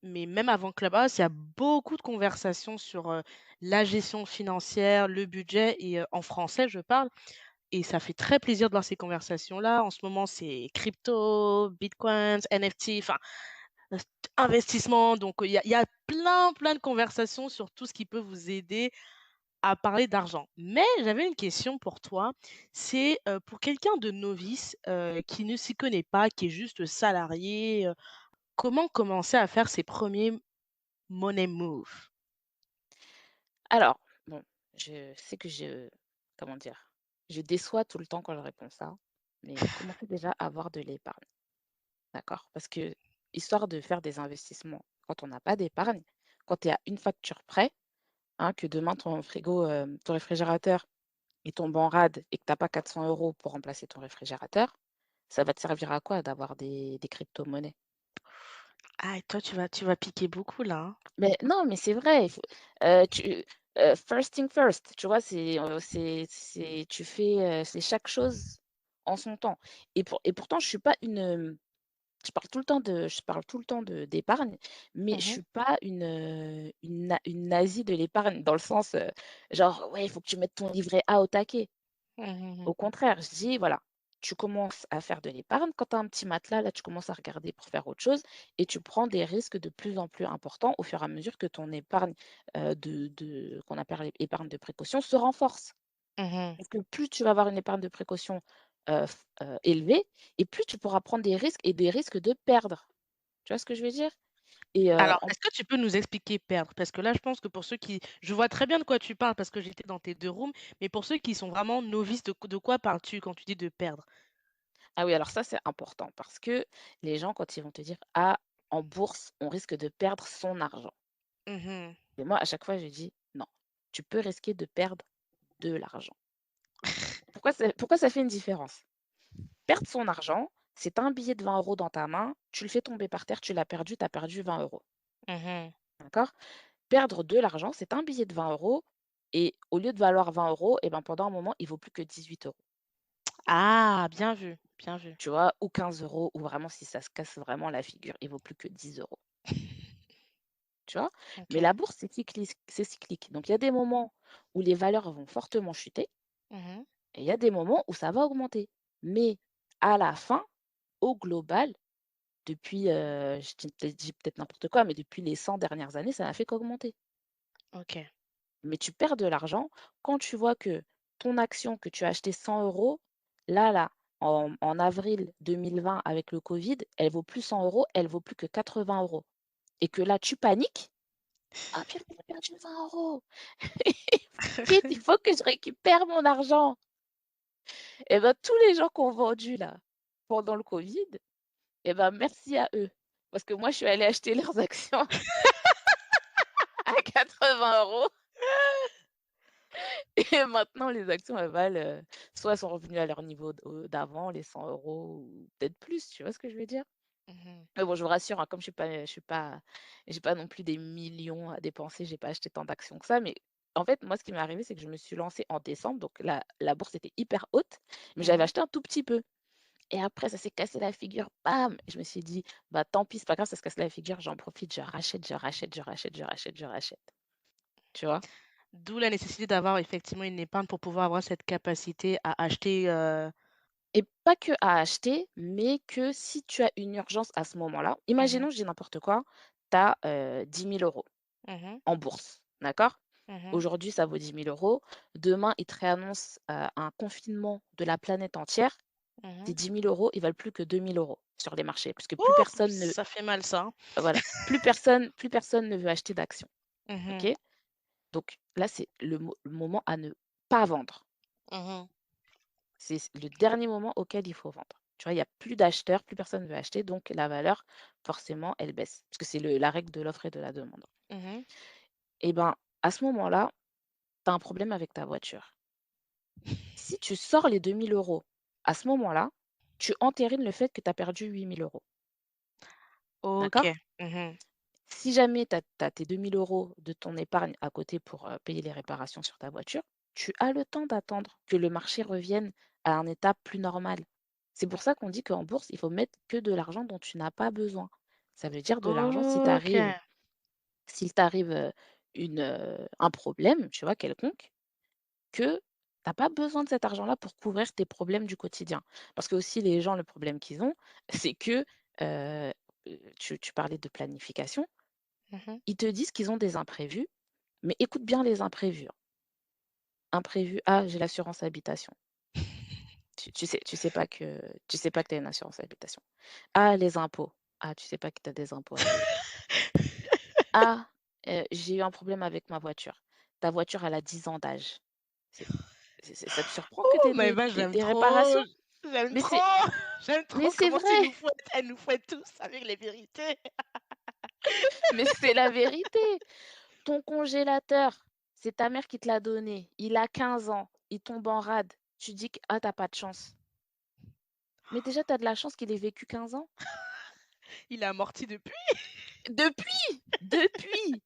Mais même avant Clubhouse, il y a beaucoup de conversations sur, la gestion financière, le budget et en français, je parle et ça fait très plaisir de voir ces conversations-là. En ce moment, c'est crypto, bitcoins, NFT, enfin, heu, investissement donc il y a plein, plein de conversations sur tout ce qui peut vous aider à parler d'argent. Mais j'avais une question pour toi. C'est, pour quelqu'un de novice, qui ne s'y connaît pas, qui est juste salarié, comment commencer à faire ses premiers money moves? Alors, bon, je sais que comment dire? Je déçois tout le temps quand je réponds ça, mais commencez déjà à avoir de l'épargne, d'accord? Parce que histoire de faire des investissements quand on n'a pas d'épargne, quand tu es à une facture près, hein, que demain ton frigo, ton réfrigérateur, il tombe en rade et que tu as pas 400 € pour remplacer ton réfrigérateur, ça va te servir à quoi d'avoir des cryptomonnaies? Ah et toi tu vas piquer beaucoup là, hein? Mais non, mais c'est vrai, il faut, first thing first, tu vois? C'est tu fais, c'est chaque chose en son temps et pourtant je parle tout le temps d'épargne, mais je Mmh. suis pas une nazie de l'épargne dans le sens, genre: «Ouais, il faut que tu mettes ton livret A au taquet». Mmh mh. Au contraire, je dis: «Voilà, tu commences à faire de l'épargne. Quand tu as un petit matelas, là, tu commences à regarder pour faire autre chose et tu prends des risques de plus en plus importants au fur et à mesure que ton épargne, de qu'on appelle épargne de précaution se renforce». Mmh. Parce que plus tu vas avoir une épargne de précaution, élevée et plus tu pourras prendre des risques et des risques de perdre. Tu vois ce que je veux dire? Et Alors, en est-ce que tu peux nous expliquer perdre? Parce que là, je pense que pour ceux qui je vois très bien de quoi tu parles parce que j'étais dans tes 2 rooms, mais pour ceux qui sont vraiment novices, de quoi parles-tu quand tu dis de perdre? Ah oui, alors ça, c'est important parce que les gens, quand ils vont te dire: «Ah, en bourse, on risque de perdre son argent». Mmh. Et moi, à chaque fois, je dis: «Non, tu peux risquer de perdre de l'argent». Pourquoi ça fait une différence? Perdre son argent, c'est un billet de 20 € dans ta main, tu le fais tomber par terre, tu l'as perdu, tu as perdu 20 €, Mmh. d'accord? Perdre de l'argent, c'est un billet de 20 € et au lieu de valoir 20 €, et ben, pendant un moment, il vaut plus que 18 €, Ah! Bien vu, bien vu. tu vois? Ou 15 € ou vraiment si ça se casse vraiment la figure, il vaut plus que 10 €, tu vois? Mais OK. la bourse, c'est cyclique. Donc il y a des moments où les valeurs vont fortement chuter Mmh. et il y a des moments où ça va augmenter. Mais à la fin, au global, depuis, je dis peut-être n'importe quoi, mais depuis les 100 dernières années, ça n'a fait qu'augmenter. OK. Mais tu perds de l'argent quand tu vois que ton action que tu as achetée 100 €, là, en avril 2020 avec le covid, elle vaut plus 100 €, elle vaut plus que 80 € et que là, tu paniques: «Ah purée, j'ai perdu 20 €! Vite, il faut que je récupère mon argent!» Et ben, tous les gens qui ont vendu là, pendant le covid, et ben, merci à eux. Parce que moi, je suis allée acheter leurs actions à 80 € et maintenant les actions, elles valent, soit elles sont revenues à leur niveau d'avant, les 100 € ou peut-être plus, tu vois ce que je veux dire? Mmh. Mais bon, je vous rassure, hein, comme j'ai pas non plus des millions à dépenser, j'ai pas acheté tant d'actions que ça, mais en fait, moi, ce qui m'est arrivé, c'est que je me suis lancée en décembre, donc la bourse était hyper haute, mais j'avais Mmh. acheté un tout petit peu. Et après, ça s'est cassé la figure, bam! Et je me suis dit: «Bah, tant pis, c'est pas grave, ça se casse la figure, j'en profite, je rachète, je rachète, je rachète, je rachète, je rachète». Tu vois? D'où la nécessité d'avoir effectivement une épargne pour pouvoir avoir cette capacité à acheter, Et pas que à acheter, mais que si tu as une urgence à ce moment-là, mmh mh. imaginons, je dis n'importe quoi, tu as, 10 000 € Mmh. en bourse, d'accord? Mmh. Aujourd'hui, ça vaut 10 000 €. Demain, ils te réannoncent, un confinement de la planète entière. Tes Mmh. 10 000 €, ils valent plus que 2 000 € sur les marchés, puisque plus Ouh! personne ne Ça fait mal ça, hein. voilà, plus personne ne veut acheter d'actions, OK? Mmh. Donc là, c'est le moment à ne pas vendre. Mmh. C'est le dernier moment auquel il faut vendre. Tu vois, il y a plus d'acheteurs, plus personne ne veut acheter, donc la valeur, forcément, elle baisse, parce que c'est la règle de l'offre et de la demande. Mmh. Et ben, à ce moment-là, tu as un problème avec ta voiture. Si tu sors les 2 000 €, à ce moment-là, tu entérines le fait que tu as perdu 8 000 €. OK. D'accord? Mmh. Si jamais tu as tes 2 000 € de ton épargne à côté pour, payer les réparations sur ta voiture, tu as le temps d'attendre que le marché revienne à un état plus normal. C'est pour ça qu'on dit qu'en bourse, il faut mettre que de l'argent dont tu n'as pas besoin. Ça veut dire de l'argent OK. s'il t'arrive, un problème, tu vois, quelconque, que tu as pas besoin de cet argent-là pour couvrir tes problèmes du quotidien. Parce que aussi les gens, le problème qu'ils ont, c'est que, heu tu parlais de planification. Mmh. Ils te disent qu'ils ont des imprévus, mais écoute bien les imprévus, hein. Imprévu: «Ah, j'ai l'assurance habitation». Tu sais pas que tu as une assurance habitation. «Ah, les impôts». Ah, tu sais pas que tu as des impôts à payer. «Ah, j'ai eu un problème avec ma voiture». Ta voiture, elle a 10 ans d'âge. C'est ça te surprend que tu Oh aies mais vache, j'aime des trop, réparations? j'aime Mais trop, j'aime mais trop c'est comment vrai, elle nous fouette tous avec les vérités. mais c'est la vérité. Ton congélateur, c'est ta mère qui te l'a donné. Il a 15 ans, il tombe en rade. Tu dis que: «Ah, tu pas de chance». Mais déjà, tu as de la chance qu'il ait vécu 15 ans. Il est amorti depuis. Depuis!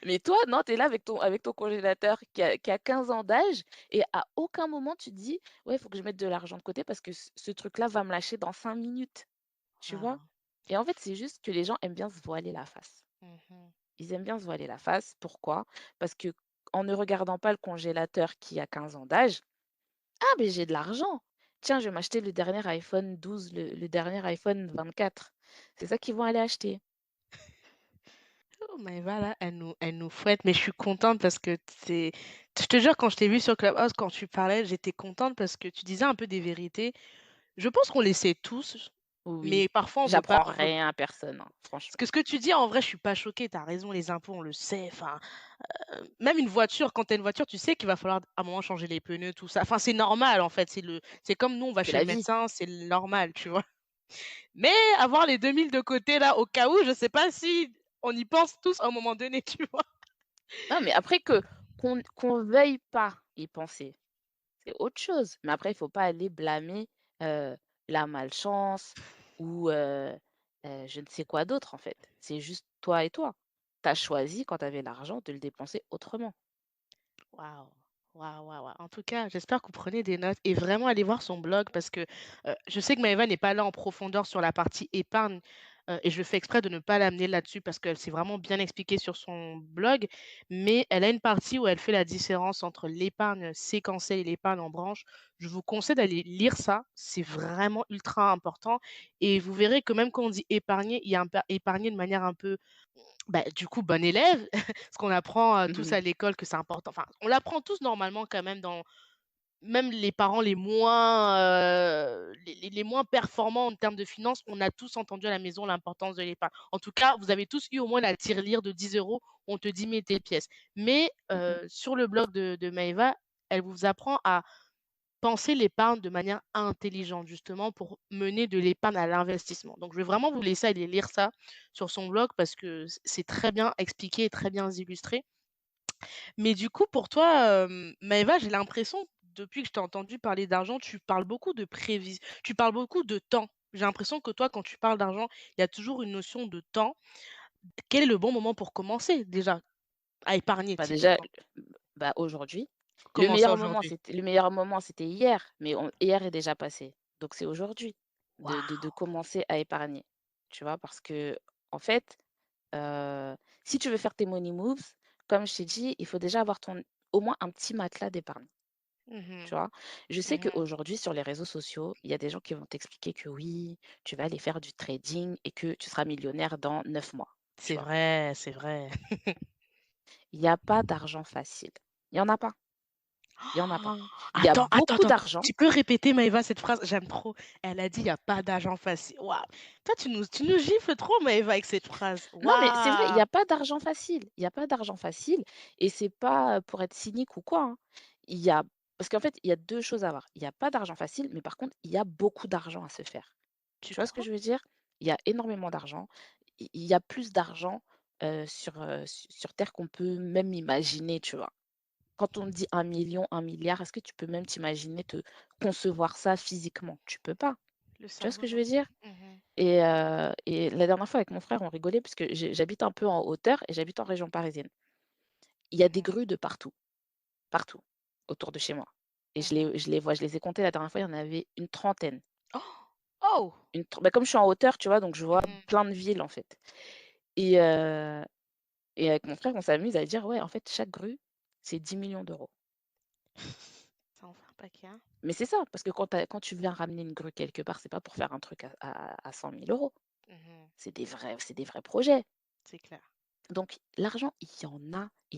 Mais toi, non, tu es là avec ton congélateur qui a 15 ans d'âge et à aucun moment tu te dis: «Ouais, il faut que je mette de l'argent de côté parce que ce truc-là va me lâcher dans 5 minutes». Tu vois? Ah. Et en fait, c'est juste que les gens aiment bien se voiler la face. Mmh mh. Ils aiment bien se voiler la face. Pourquoi? Parce que en ne regardant pas le congélateur qui a 15 ans d'âge: «Ah beh, j'ai de l'argent. Tiens, je vais m'acheter le dernier iPhone 12, le dernier iPhone 24». C'est ça qu'ils vont aller acheter. Oh Maëva là, elle nous fouette, mais je suis contente parce que c'est je te jure quand je t'ai vue sur Clubhouse, quand tu parlais, j'étais contente parce que tu disais un peu des vérités. Je pense qu'on les sait tous, Oui, mais parfois j'apprends on veut rien à personne, hein, parce franchement. que ce que tu dis en vrai, je suis pas choquée, tu as raison, les impôts, on le sait, enfin, même une voiture, quand tu as une voiture, tu sais qu'il va falloir à un moment changer les pneus, tout ça. Enfin, c'est normal en fait, c'est comme nous, on va C'est chez la le vie. médecin, c'est normal, tu vois? Mais avoir les 2000 de côté là, au cas où, je sais pas si on y pense tous à un moment donné, tu vois? Non, mais après qu'on veuille pas y penser, c'est autre chose. Mais après, il faut pas aller blâmer, heu, la malchance ou je ne sais quoi d'autre, en fait. C'est juste toi et toi. Tu as choisi, quand tu avais l'argent, de le dépenser autrement. Waouh! Waouh, waouh, waouh. En tout cas, j'espère que vous prenez des notes et vraiment allez voir son blog parce que, je sais que Maëva n'est pas là en profondeur sur la partie épargne, et je fais exprès de ne pas l'amener là-dessus parce qu'elle s'est vraiment bien expliquée sur son blog. Mais elle a une partie où elle fait la différence entre l'épargne séquentielle et l'épargne en branche. Je vous conseille d'aller lire ça, c'est vraiment ultra important et vous verrez que même quand on dit épargner, il y a un épargner de manière un peu, bah, du coup, bon élève, ce qu'on apprend, tous Mmh. à l'école que c'est important. Enfin, on l'apprend tous normalement quand même dans même les parents les moins, les moins performants en termes de finances, on a tous entendu à la maison l'importance de l'épargne. En tout cas, vous avez tous eu au moins la tirelire de 10 €, on te dit: «Mets tes pièces». Mais, Mmh mh. sur le blog de Maëva, elle vous apprend à penser l'épargne de manière intelligente, justement pour mener de l'épargne à l'investissement. Donc je vais vraiment vous laisser aller lire ça sur son blog parce que c'est très bien expliqué et très bien illustré. Mais du coup, pour toi, Maëva, j'ai l'impression, depuis que je t'ai entendu parler d'argent, tu parles beaucoup de temps. J'ai l'impression que toi, quand tu parles d'argent, il y a toujours une notion de temps. Quel est le bon moment pour commencer déjà à épargner Bah, déjà, typiquement? bah, aujourd'hui, Comment ça aujourd'hui? le meilleur moment, c'était hier, mais hier est déjà passé. Donc c'est aujourd'hui de Waouh! commencer à épargner. Tu vois? Parce que en fait, si tu veux faire tes money moves, comme je t'ai dit, il faut déjà avoir ton au moins un petit matelas d'épargne, tu Mmh. vois? Je sais Mmh. qu'aujourd'hui sur les réseaux sociaux, il y a des gens qui vont t'expliquer que oui, tu vas aller faire du trading et que tu seras millionnaire dans 9 mois, tu C'est vois? vrai, c'est vrai. Il y a pas d'argent facile. Il y en a pas, il y en a pas. Oh! Il y a Attends, attends, beaucoup attends, d'argent. tu peux répéter Maëva cette phrase? J'aime trop. Elle a dit: «Il y a pas d'argent facile». Waouh! Toi, tu nous gifles trop Maëva avec cette phrase. Non, mais c'est vrai, il y Waouh! a pas d'argent facile. Il y a pas d'argent facile et c'est pas, pour être cynique ou quoi, hein. Il y a Parce qu'en fait, il y a 2 choses à voir. Il y a pas d'argent facile, mais par contre, il y a beaucoup d'argent à se faire. Tu Tu vois ce que crois? je veux dire? Il y a énormément d'argent. Il y a plus d'argent, sur terre qu'on peut même imaginer, tu vois? Quand on dit 1 million, 1 milliard, est-ce que tu peux même t'imaginer te concevoir ça physiquement? Tu peux pas. Le Tu vois ce cerveau, que je non. veux dire? Mmh. Et la dernière fois avec mon frère, on rigolait parce que j'habite un peu en hauteur et j'habite en région parisienne. Il y a des Mmh. grues de partout, partout, autour de chez moi et Mmh. je les ai comptées la dernière fois, il y en avait une trentaine. Oh! Oh! Comme je suis en hauteur, tu vois? Donc je vois Mmh. plein de villes, en fait et heu et avec mon frère, on s'amuse à dire: «Ouais, en fait, chaque grue, c'est 10 millions d'euros». Ça en fait un paquet, hein. Mais c'est ça, parce que quand tu viens ramener une grue quelque part, c'est pas pour faire un truc à 100 000 €. Mmh. C'est des vrais projets. C'est clair. Donc l'argent, il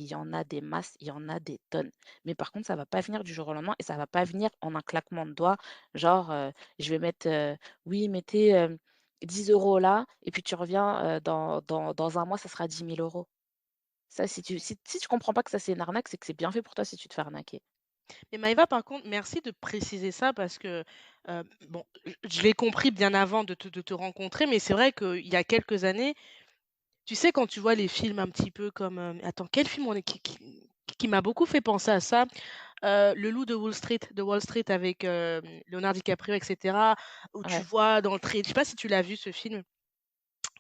y en a des masses, il y en a des tonnes. Mais par contre, ça va pas venir du jour au lendemain et ça va pas venir en un claquement de doigts. Genre, je vais mettre, oui, mettez, 10 € là et puis tu reviens, dans un mois, ça sera 10 000 €. Ça, si tu comprends pas que ça, c'est une arnaque, c'est que c'est bien fait pour toi si tu te fais arnaquer. Mais Maëva, par contre, merci de préciser ça parce que, bon, je l'ai compris bien avant de te rencontrer, mais c'est vrai qu'il y a quelques années, tu sais, quand tu vois les films un petit peu comme, attends, quel film on est qui m'a beaucoup fait penser à ça? Le Loup de Wall Street avec, Leonardo DiCaprio et cetera, où tu Ouais. vois dans le trade je sais pas si tu l'as vu ce film?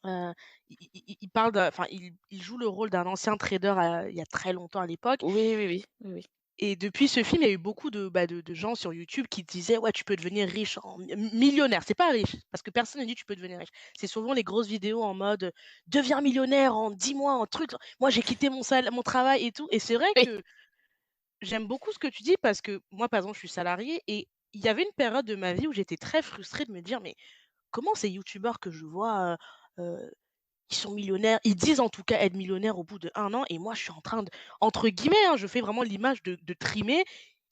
Heu, il parle de enfin, il joue le rôle d'un ancien trader, il y a très longtemps à l'époque Oui, oui, oui. Oui, oui. Et depuis ce film, il y a eu beaucoup de gens sur YouTube qui disaient: «Ouais, tu peux devenir riche en millionnaire». C'est pas riche, parce que personne ne dit: «Tu peux devenir riche». C'est souvent les grosses vidéos en mode, «Deviens millionnaire en 10 mois, en truc, moi j'ai quitté mon travail et tout». Et c'est vrai Oui. que j'aime beaucoup ce que tu dis parce que moi, par exemple, je suis salariée et il y avait une période de ma vie où j'étais très frustrée de me dire: «Mais comment ces youtubeurs que je vois, ils sont millionnaires, ils disent en tout cas être millionnaires au bout d'1 an et moi je suis en train de» entre guillemets, hein, je fais vraiment l'image de trimer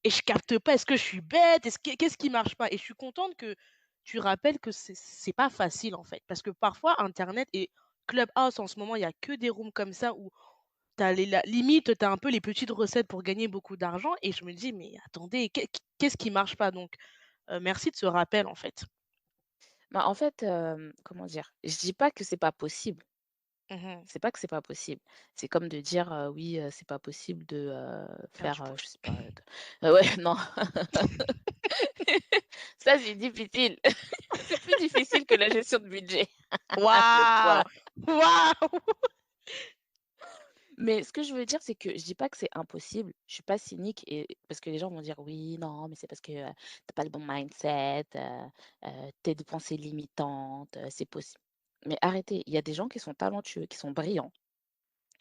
et je capte pas. Est-ce que je suis bête? Qu'est-ce qui marche pas? Et je suis contente que tu rappelles que c'est pas facile en fait. Parce que parfois internet et Clubhouse en ce moment, il y a que des rooms comme ça où tu as les la limite, tu as un peu les petites recettes pour gagner beaucoup d'argent et je me dis: «Mais attendez, qu'est-ce qui marche pas?» Donc merci de ce rappel en fait. Bah, en fait, comment dire? Je dis pas que c'est pas possible. Mmh. C'est pas que c'est pas possible. C'est comme de dire, oui, c'est pas possible de, Faire faire, du je profit. sais pas, ouais, non, ça c'est difficile. C'est plus difficile que la gestion de budget, le Waouh! poids. Waouh! Mais ce que je veux dire, c'est que je dis pas que c'est impossible. Je suis pas cynique et parce que les gens vont dire: «Oui, non, mais c'est parce que, tu pas le bon mindset, tes pensées limitantes, c'est possible». Mais arrêtez, il y a des gens qui sont talentueux, qui sont brillants,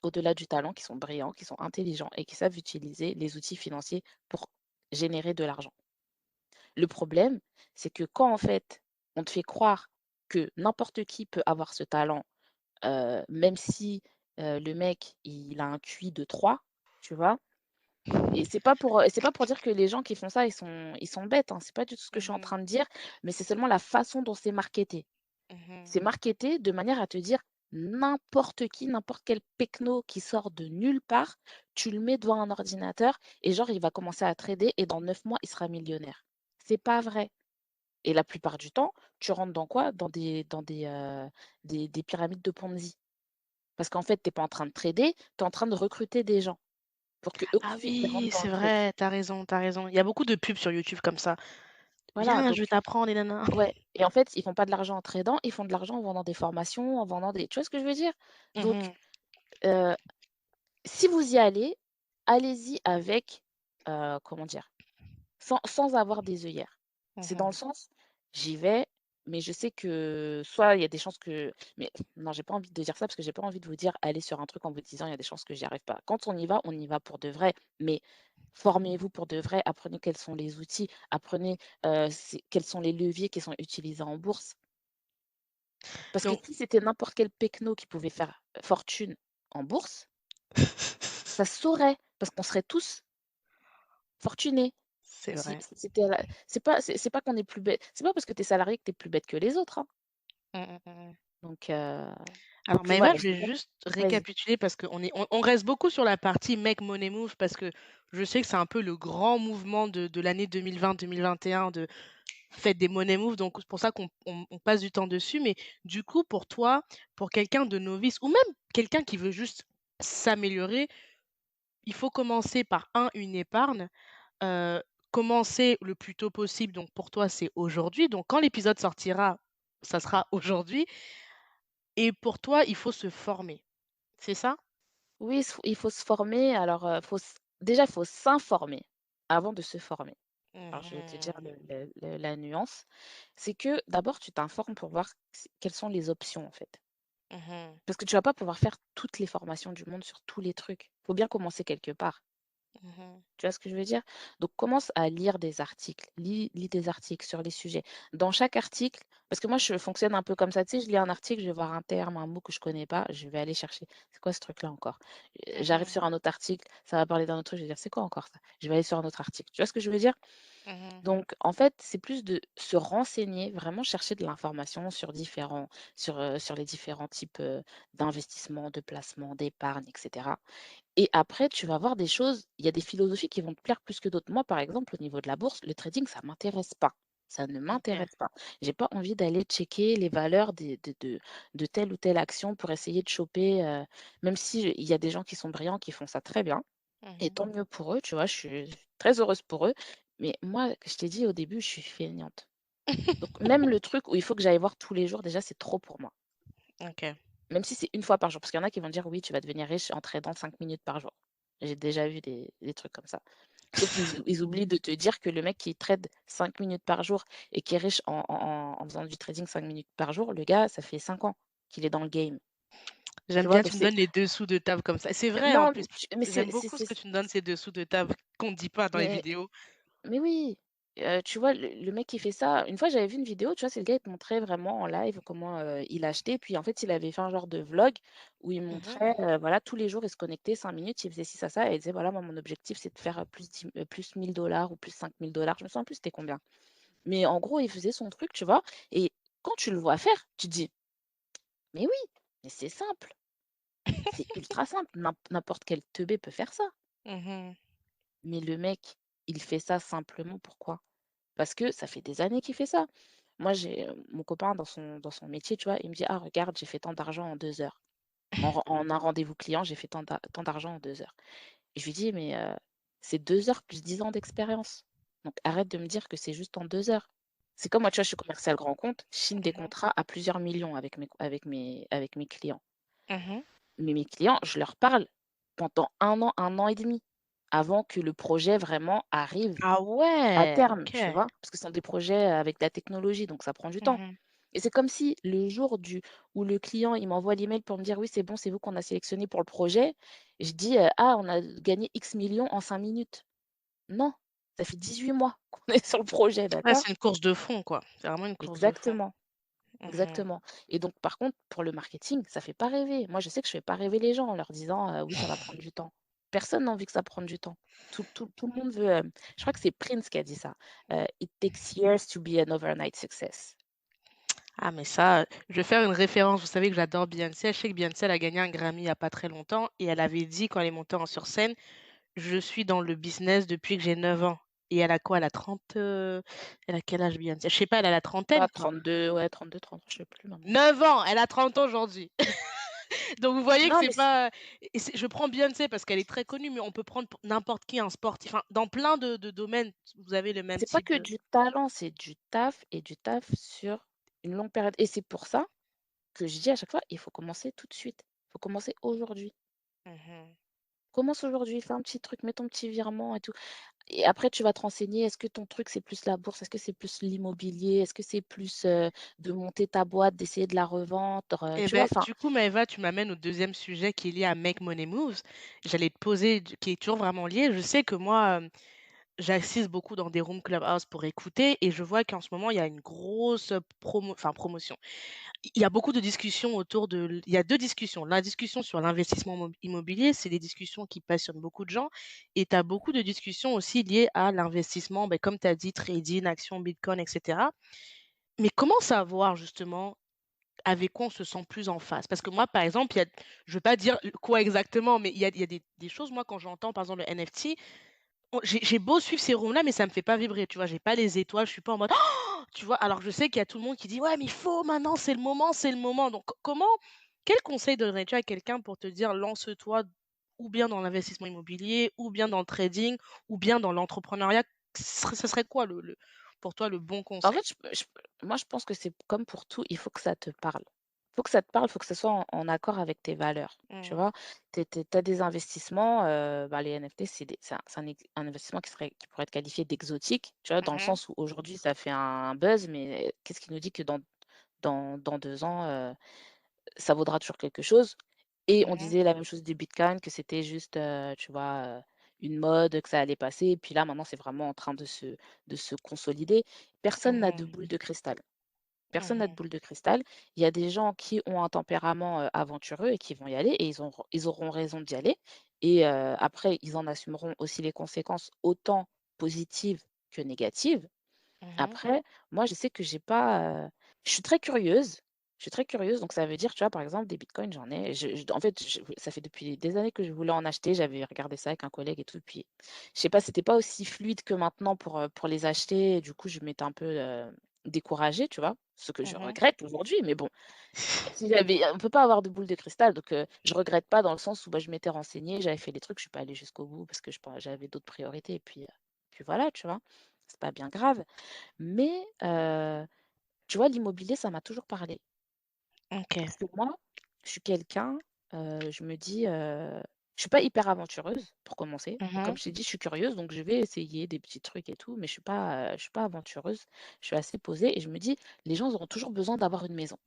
au-delà du talent, qui sont brillants, qui sont intelligents et qui savent utiliser les outils financiers pour générer de l'argent. Le problème, c'est que quand, en fait, on te fait croire que n'importe qui peut avoir ce talent, même si, le mec, il a un QI de 3, tu vois? Et c'est pas pour dire que les gens qui font ça, ils sont bêtes, hein, c'est pas du tout ce que je suis en Mmh. train de dire, mais c'est seulement la façon dont c'est marketé. Mmh. C'est marketé de manière à te dire n'importe qui, n'importe quel pecno qui sort de nulle part, tu le mets devant un ordinateur et genre il va commencer à trader et dans 9 mois, il sera millionnaire. C'est pas vrai et la plupart du temps, tu rentres dans quoi? Dans des pyramides de Ponzi. Parce qu'en fait, tu es pas en train de trader, tu es en train de recruter des gens pour qu'eux Ah aussi, ils rentrent oui, dans c'est le truc. vrai, tu as raison, tu as raison. Il y a beaucoup de pubs sur YouTube comme ça. Voilà, «Viens, je donc vais t'apprendre et nin ouais et en fait, ils font pas de l'argent en tradant, ils font de l'argent en vendant des formations, en vendant des tu vois ce que je veux dire? Donc Mmh. heu si vous y allez, allez-y avec, comment dire? Sans avoir des œillères. C'est dans le Mmh. sens, j'y vais, mais je sais que soit il y a des chances que mais non, j'ai pas envie de dire ça parce que j'ai pas envie de vous dire: «Allez sur un truc en vous disant: "Il y a des chances que j'y arrive pas"». Quand on y va pour de vrai, mais formez-vous pour de vrai, apprenez quels sont les outils, apprenez, quels sont les leviers qui sont utilisés en bourse. Parce que Donc si c'était n'importe quel pecno qui pouvait faire fortune en bourse, ça se saurait parce qu'on serait tous fortunés. c'est Si vrai. si c'était à la c'est pas qu'on est plus bête c'est pas parce que tu es salarié que tu es plus bête que les autres, hein. Mmh mh, mmh. Donc Alors puis Maëva, voilà, je je vais sais pas juste vas-y. récapituler parce qu'on reste beaucoup sur la partie make money move parce que je sais que c'est un peu le grand mouvement de l'année 2020-2021 de faites des money moves, donc c'est pour ça qu'on passe du temps dessus. Mais du coup, pour toi, pour quelqu'un de novice ou même quelqu'un qui veut juste s'améliorer, il faut commencer par une épargne, heu, commencer le plus tôt possible, donc pour toi, c'est aujourd'hui, donc quand l'épisode sortira, ça sera aujourd'hui et pour toi, il faut se former, c'est ça? Oui, il faut se former alors, faut s déjà, il faut s'informer avant de se former. Alors je vais te dire Mmh. la nuance, c'est que d'abord tu t'informes pour voir quelles sont les options, en fait. Mmh. Parce que tu vas pas pouvoir faire toutes les formations du monde sur tous les trucs. Faut bien commencer quelque part. Mmh. Tu vois ce que je veux dire? Donc commence à lire des articles, lis des articles sur les sujets. Dans chaque article parce que moi je fonctionne un peu comme ça, tu sais, je lis un article, je vais voir un terme, un mot que je connais pas, je vais aller chercher: «C'est quoi ce truc-là encore?» J'arrive Mmh. sur un autre article, ça va parler d'un autre truc, je vais dire: «C'est quoi encore ça?» Je vais aller sur un autre article. Tu vois ce que je veux dire? Mmh. Donc en fait, c'est plus de se renseigner, vraiment chercher de l'information sur les différents types, d'investissements, de placements, d'épargne et cetera. Et après, tu vas voir des choses il y a des philosophies qui vont te plaire plus que d'autres. Moi, par exemple, au niveau de la bourse, le trading, ça m'intéresse pas. Ça ne OK. m'intéresse pas. J'ai pas envie d'aller checker les valeurs de telle ou telle action pour essayer de choper, même si il y a des gens qui sont brillants, qui font ça très bien et Mmh. tant mieux pour eux, tu vois? Je suis très heureuse pour eux. Mais moi, je t'ai dit au début, je suis feignante. Donc même le truc où il faut que j'aille voir tous les jours, déjà, c'est trop pour moi. OK. Même si c'est une fois par jour, parce qu'il y en a qui vont dire: «Oui, tu vas devenir riche en tradant 5 minutes par jour». J'ai déjà vu des trucs comme ça. Sauf qu'ils oublient de te dire que le mec qui trade 5 minutes par jour et qui est riche en faisant du trading 5 minutes par jour, le gars, ça fait 5 ans qu'il est dans le game, tu J'aime vois? bien, Donc tu me c'est donnes les dessous de table comme ça. C'est vrai en non, plus. mais J'aime beaucoup ce que tu me donnes, ces dessous de table qu'on ne dit pas dans les mais vidéos. Mais oui, tu vois le mec qui fait ça, une fois j'avais vu une vidéo, tu vois? C'est le gars, il te montrait vraiment en live comment, il achetait, puis en fait, il avait fait un genre de vlog où il Mmh. montrait, voilà, tous les jours, il se connectait 5 minutes, il faisait ci, ça et il disait: «Voilà, moi, mon objectif, c'est de faire, plus 1 000 $ ou plus 5 000 $.» Je me souviens plus c'était combien. Mais en gros, il faisait son truc, tu vois? Et quand tu le vois faire, tu te dis: «Mais oui, mais c'est simple, c'est ultra simple, n'importe quel teubé peut faire ça». Mmh. Mais le mec, il fait ça simplement pourquoi? Parce que ça fait des années qu'il fait ça. Moi, j'ai, mon copain dans son métier, tu vois? Il me dit: «Ah regarde, j'ai fait tant d'argent en 2 heures. En un rendez-vous client, j'ai fait tant d'argent en 2 heures». Et je lui dis: «Mais, c'est 2 heures plus 10 ans d'expérience. Donc arrête de me dire que c'est juste en 2 heures». C'est comme moi, tu vois? Je suis commercial grand compte, je signe des Mmh. contrats à plusieurs millions avec mes clients. Mmh. Mais mes clients, je leur parle pendant un an et demi, avant que le projet vraiment arrive Ah à ouais! terme, OK. tu vois? Parce que ce sont des projets avec de la technologie, donc ça prend du temps. Mmh. Et c'est comme si le jour où le client, il m'envoie l'email pour me dire: «Oui, c'est bon, c'est vous qu'on a sélectionné pour le projet», je dis: «Ah, on a gagné X millions en 5 minutes». Non, ça fait 18 mois qu'on est sur le projet, Ouais, d'accord? c'est une course de fond, quoi. C'est vraiment une course de fond. Exactement, Mmh. exactement. Et donc par contre, pour le marketing, ça fait pas rêver. Moi, je sais que je fais pas rêver les gens en leur disant, «Oui, ça va prendre du temps». Personne n'a envie que ça prenne du temps. Tout le monde veut, je crois que c'est Prince qui a dit ça, «It takes years to be an overnight success». Ah mais ça, je vais faire une référence. Vous savez que j'adore Beyoncé. Je sais que Beyoncé, elle a gagné un Grammy il y a pas très longtemps et elle avait dit quand elle est montée en sur scène: «Je suis dans le business depuis que j'ai 9 ans». Et elle a quoi? Elle a 30, elle a quel âge Beyoncé? Je sais pas, elle a la trentaine, Ah quoi. 32, ouais 32, 30, je sais plus maintenant. 9 ans! Elle a 30 ans aujourd'hui. Donc vous voyez que Non, c'est mais c pas et c'est je prends Beyoncé parce qu'elle est très connue, mais on peut prendre pour n'importe qui, un sportif, enfin dans plein de domaines, vous avez le même c'est pas type que de du talent, c'est du taf et du taf sur une longue période et c'est pour ça que je dis à chaque fois: «Il faut commencer tout de suite. Il faut commencer aujourd'hui. mmh Commence aujourd'hui, fais un petit truc, mets ton petit virement et tout». Et après tu vas te renseigner, est-ce que ton truc c'est plus la bourse? Est-ce que c'est plus l'immobilier? Est-ce que c'est plus, de monter ta boîte, d'essayer de la revendre, et tu vois? beh, Enfin, du coup, Maëva, tu m'amènes au deuxième sujet qui est lié à Make Money Moves. J'allais te poser d qui est toujours vraiment lié. Je sais que moi, j'assiste beaucoup dans des rooms Clubhouse pour écouter et je vois qu'en ce moment, il y a une grosse, promotion. Il y a beaucoup de discussions autour de il y a 2 discussions. La discussion sur l'investissement immobilier, c'est des discussions qui passionnent beaucoup de gens et tu as beaucoup de discussions aussi liées à l'investissement, beh, comme tu as dit, trading, actions, bitcoin et cetera. Mais comment savoir justement avec quoi on se sent plus en phase? Parce que moi, par exemple, il y a je ne veux pas dire quoi exactement, mais il y a des choses, moi, quand j'entends, par exemple, le NFT, j'ai beau suivre ces rooms-là, mais ça me fait pas vibrer, tu vois? J'ai pas les étoiles, je suis pas en mode tu vois? Alors je sais qu'il y a tout le monde qui dit: «Ouais, mais il faut maintenant, c'est le moment, c'est le moment». Donc comment quel conseil donnerais-tu à quelqu'un pour te dire: «Lance-toi» ou bien dans l'investissement immobilier, ou bien dans le trading, ou bien dans l'entrepreneuriat? Ce serait quoi pour toi le bon en conseil? fait, moi je pense que c'est comme pour tout, il faut que ça te parle. Il faut que ça te parle, il faut que ça soit en accord avec tes valeurs, tu Mmh. vois? Tu as des investissements, bah, les NFT, c'est un investissement qui pourrait être qualifié d'exotique, tu vois? Dans le Mmh. sens où aujourd'hui ça fait un buzz, mais qu'est-ce qui nous dit que dans 2 ans, ça vaudra toujours quelque chose? Et on Mmh. disait la même chose du bitcoin, que c'était juste, tu vois, une mode, que ça allait passer et puis là maintenant c'est vraiment en train de se consolider. Personne n'a de Mmh. boule de cristal. Personne n'a de Mmh. boule de cristal. Il y a des gens qui ont un tempérament, aventureux et qui vont y aller et ils auront raison d'y aller et après ils en assumeront aussi les conséquences autant positives que négatives. Mmh. Après, moi, je sais que j'ai pas, je suis très curieuse. Je suis très curieuse, donc ça veut dire, tu vois, par exemple, des bitcoins, j'en ai. En fait, ça fait depuis des années que je voulais en acheter. J'avais regardé ça avec un collègue et tout. Puis, je sais pas, c'était pas aussi fluide que maintenant pour les acheter. Et du coup, je m'étais un peu découragée, tu vois. Ce que je Mmh. regrette aujourd'hui. Mais bon, si j'avais, on peut pas avoir de boule de cristal. Donc, je regrette pas dans le sens où bah, je m'étais renseignée, j'avais fait les trucs. Je suis pas allée jusqu'au bout parce que j'avais d'autres priorités. Et puis voilà, tu vois. C'est pas bien grave. Mais tu vois, l'immobilier, ça m'a toujours parlé. OK. Parce que moi, je suis quelqu'un, je me dis, Je suis pas hyper aventureuse, pour commencer. Mmh. Comme je t'ai dit, je suis curieuse, donc je vais essayer des petits trucs et tout, mais je suis pas aventureuse. Je suis assez posée et je me dis: «Les gens auront toujours besoin d'avoir une maison»,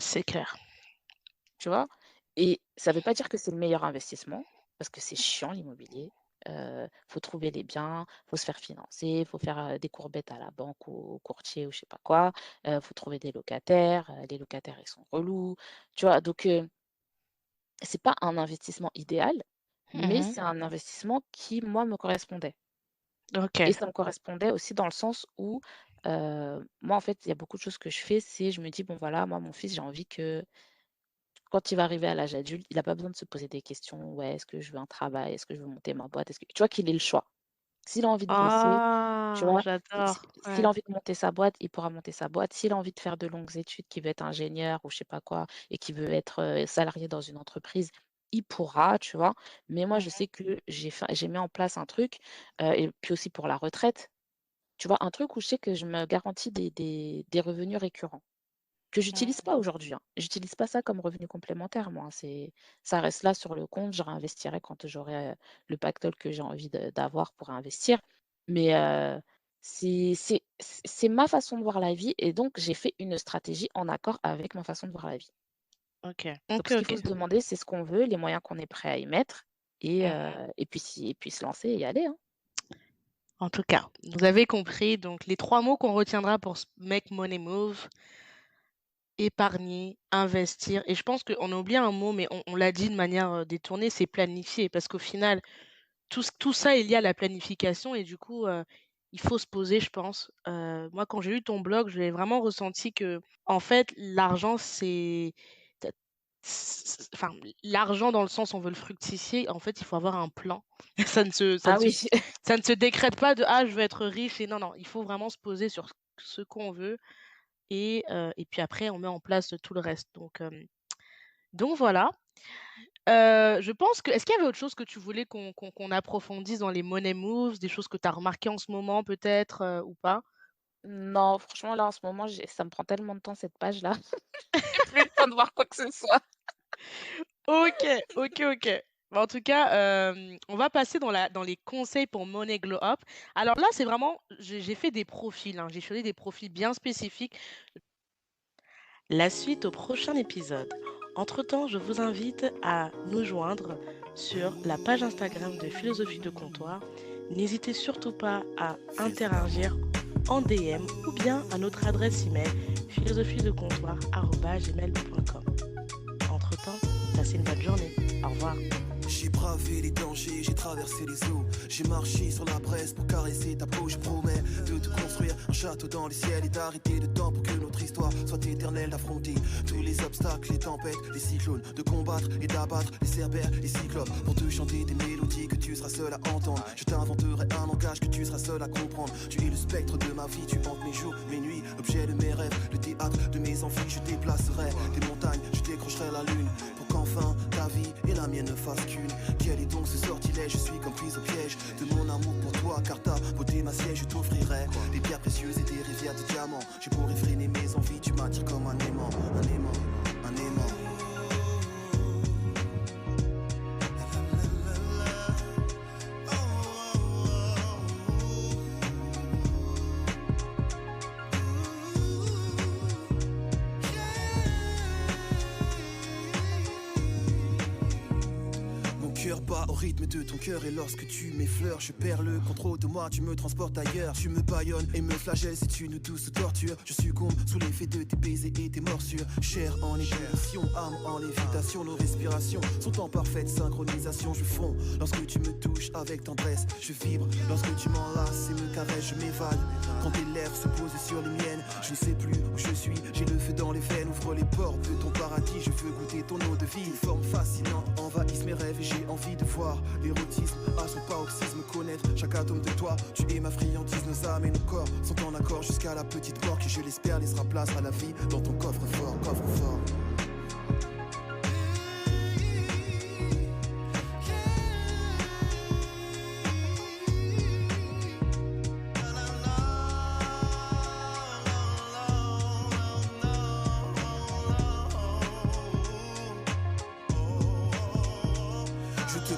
C'est clair. tu vois? Et ça veut pas dire que c'est le meilleur investissement, parce que c'est chiant l'immobilier. Faut trouver les biens, faut se faire financer, faut faire, des courbettes à la banque ou au courtier ou je sais pas quoi. Faut trouver des locataires, les locataires, ils sont relous, tu vois? Donc c'est pas un investissement idéal, mais Mmh. c'est un investissement qui, moi, me correspondait et OK. ça me correspondait aussi dans le sens où, moi, en fait, il y a beaucoup de choses que je fais, c'est je me dis: «Bon, voilà, moi, mon fils, j'ai envie que quand il va arriver à l'âge adulte, il a pas besoin de se poser des questions: "Ouais, est-ce que je veux un travail? Est-ce que je veux monter ma boîte? Est-ce que" tu vois? Qu'il ait le choix. S'il a envie de bosser, tu Ah! vois? J'adore, S'il a ouais. envie de monter sa boîte, il pourra monter sa boîte. S'il a envie de faire de longues études, qu'il veut être ingénieur ou je sais pas quoi et qu'il veut être, salarié dans une entreprise, il pourra, tu vois? Mais moi, je Mmh. sais que j'ai mis en place un truc, et puis aussi pour la retraite, tu vois? Un truc où je sais que je me garantis des revenus récurrents. Que j'utilise Mmh. pas aujourd'hui, hein. J'utilise pas ça comme revenu complémentaire moi, hein. Ça reste là sur le compte, je réinvestirai quand j'aurai, le pactole que j'ai envie d'avoir pour investir. Mais, c'est ma façon de voir la vie et donc j'ai fait une stratégie en accord avec ma façon de voir la vie. OK. Donc OK, ce qu'il faut OK. se demander, c'est ce qu'on veut, les moyens qu'on est prêt à y mettre Mmh. et puis se lancer et y aller, hein. En tout cas, vous avez compris, donc les 3 mots qu'on retiendra pour ce Make Money Move: épargner, investir, et je pense qu'on a oublié un mot, mais on l'a dit de manière, détournée, c'est planifier. Parce qu'au final, tout ça est lié à la planification et du coup, il faut se poser, je pense. Moi, quand j'ai lu ton blog, j'ai vraiment ressenti que, en fait, l'argent, c'est tu enfin, l'argent dans le sens, on veut le fructifier, en fait, il faut avoir un plan. Ça ne se ça Ah ne se oui. ça ne se décrète pas de: «Ah, je veux être riche», et non, non, il faut vraiment se poser sur ce qu'on veut, et puis après on met en place tout le reste, donc voilà. Je pense que, est-ce qu'il y avait autre chose que tu voulais qu'on approfondisse dans les money moves, des choses que tu as remarquées en ce moment peut-être, ou pas? Non, franchement là en ce moment, j'ai ça me prend tellement de temps cette page-là, j'ai plus le temps de voir quoi que ce soit. OK, OK, OK. Bah, en tout cas, on va passer dans les conseils pour Money Glow Up. Alors là, c'est vraiment, j'ai fait des profils, hein, j'ai choisi des profils bien spécifiques. La suite au prochain épisode. Entre-temps, je vous invite à nous joindre sur la page Instagram de Philosophie de Comptoir. N'hésitez surtout pas à interagir en DM ou bien à notre adresse email philosophiedecomptoir@gmail.com. Entre-temps, passez une bonne journée. Au revoir. J'ai bravé les dangers, j'ai traversé les eaux. J'ai marché sur la braise pour caresser ta peau. Je promets de te construire un château dans les ciels et d'arrêter le temps pour que notre histoire soit éternelle. D'affronter tous les obstacles, les tempêtes, les cyclones, de combattre et d'abattre les cerbères, les cyclopes. Pour te chanter des mélodies que tu seras seul à entendre. Je t'inventerai un langage que tu seras seul à comprendre. Tu es le spectre de ma vie, tu hantes mes jours, mes nuits, l'objet de mes rêves, le théâtre de mes envies. Je déplacerai des montagnes, je décrocherai la lune. Pour qu'enfin ta vie et la mienne ne fassent qu'une. Quel est donc ce sortilège? Je suis comme prise au piège de mon amour pour toi, car ta beauté ma siège. Je t'offrirai des pierres précieuses et des rivières de diamants. Je pourrais freiner mes envies, tu m'attires comme un aimant, un aimant, un aimant. Mon cœur bat au rythme de ton cœur et lorsque tu m'effleures, je perds le contrôle de moi, tu me transportes ailleurs. Tu me baillonnes et me flagelles, c'est une douce torture. Je succombe sous l'effet de tes baisers et tes morsures. Chair en ébullition, âme en lévitation, nos respirations sont en parfaite synchronisation. Je fonds lorsque tu me touches avec tendresse, je vibre lorsque tu m'enlaces et me caresses, je m'évade. Quand tes lèvres se posent sur les miennes, je ne sais plus où je suis, j'ai le feu dans les veines. Ouvre les portes de ton paradis, je veux goûter ton eau de vie. Une forme fascinante envahisse mes rêves et j'ai envie de voir l'érotisme à son paroxysme, connaître chaque atome de toi. Tu es ma friandise, nos âmes et nos corps sont en accord jusqu'à la petite mort qui, je l'espère, laissera place à la vie dans ton coffre-fort, coffre-fort. Je te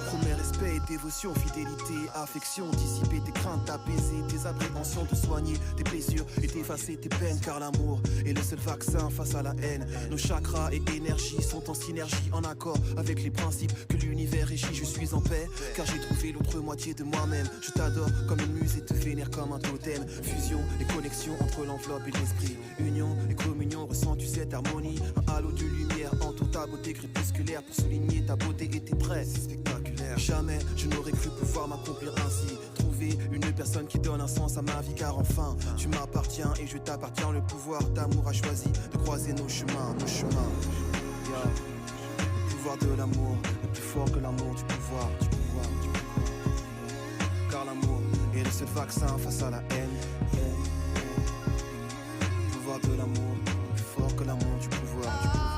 dévotion, fidélité, affection, dissiper tes craintes, apaiser tes appréhensions, te soigner tes blessures et t'effacer tes peines, car l'amour est le seul vaccin face à la haine. Nos chakras et énergies sont en synergie, en accord avec les principes que l'univers régit. Je suis en paix, car j'ai trouvé l'autre moitié de moi-même. Je t'adore comme une muse et te vénère comme un totem. Fusion et connexion entre l'enveloppe et l'esprit. Union et communion, ressens-tu cette harmonie? Un halo de lumière entoure ta beauté crépusculaire pour souligner ta beauté et tes traits. C'est spectaculaire. Jamais je n'aurais cru pouvoir m'accomplir ainsi. Trouver une personne qui donne un sens à ma vie, car enfin tu m'appartiens et je t'appartiens. Le pouvoir d'amour a choisi de croiser nos chemins, nos chemins. Yeah. Le pouvoir de l'amour est plus fort que l'amour du pouvoir, du pouvoir, du pouvoir. Car l'amour est le seul vaccin face à la haine. Le pouvoir de l'amour est plus fort que l'amour du pouvoir, du pouvoir.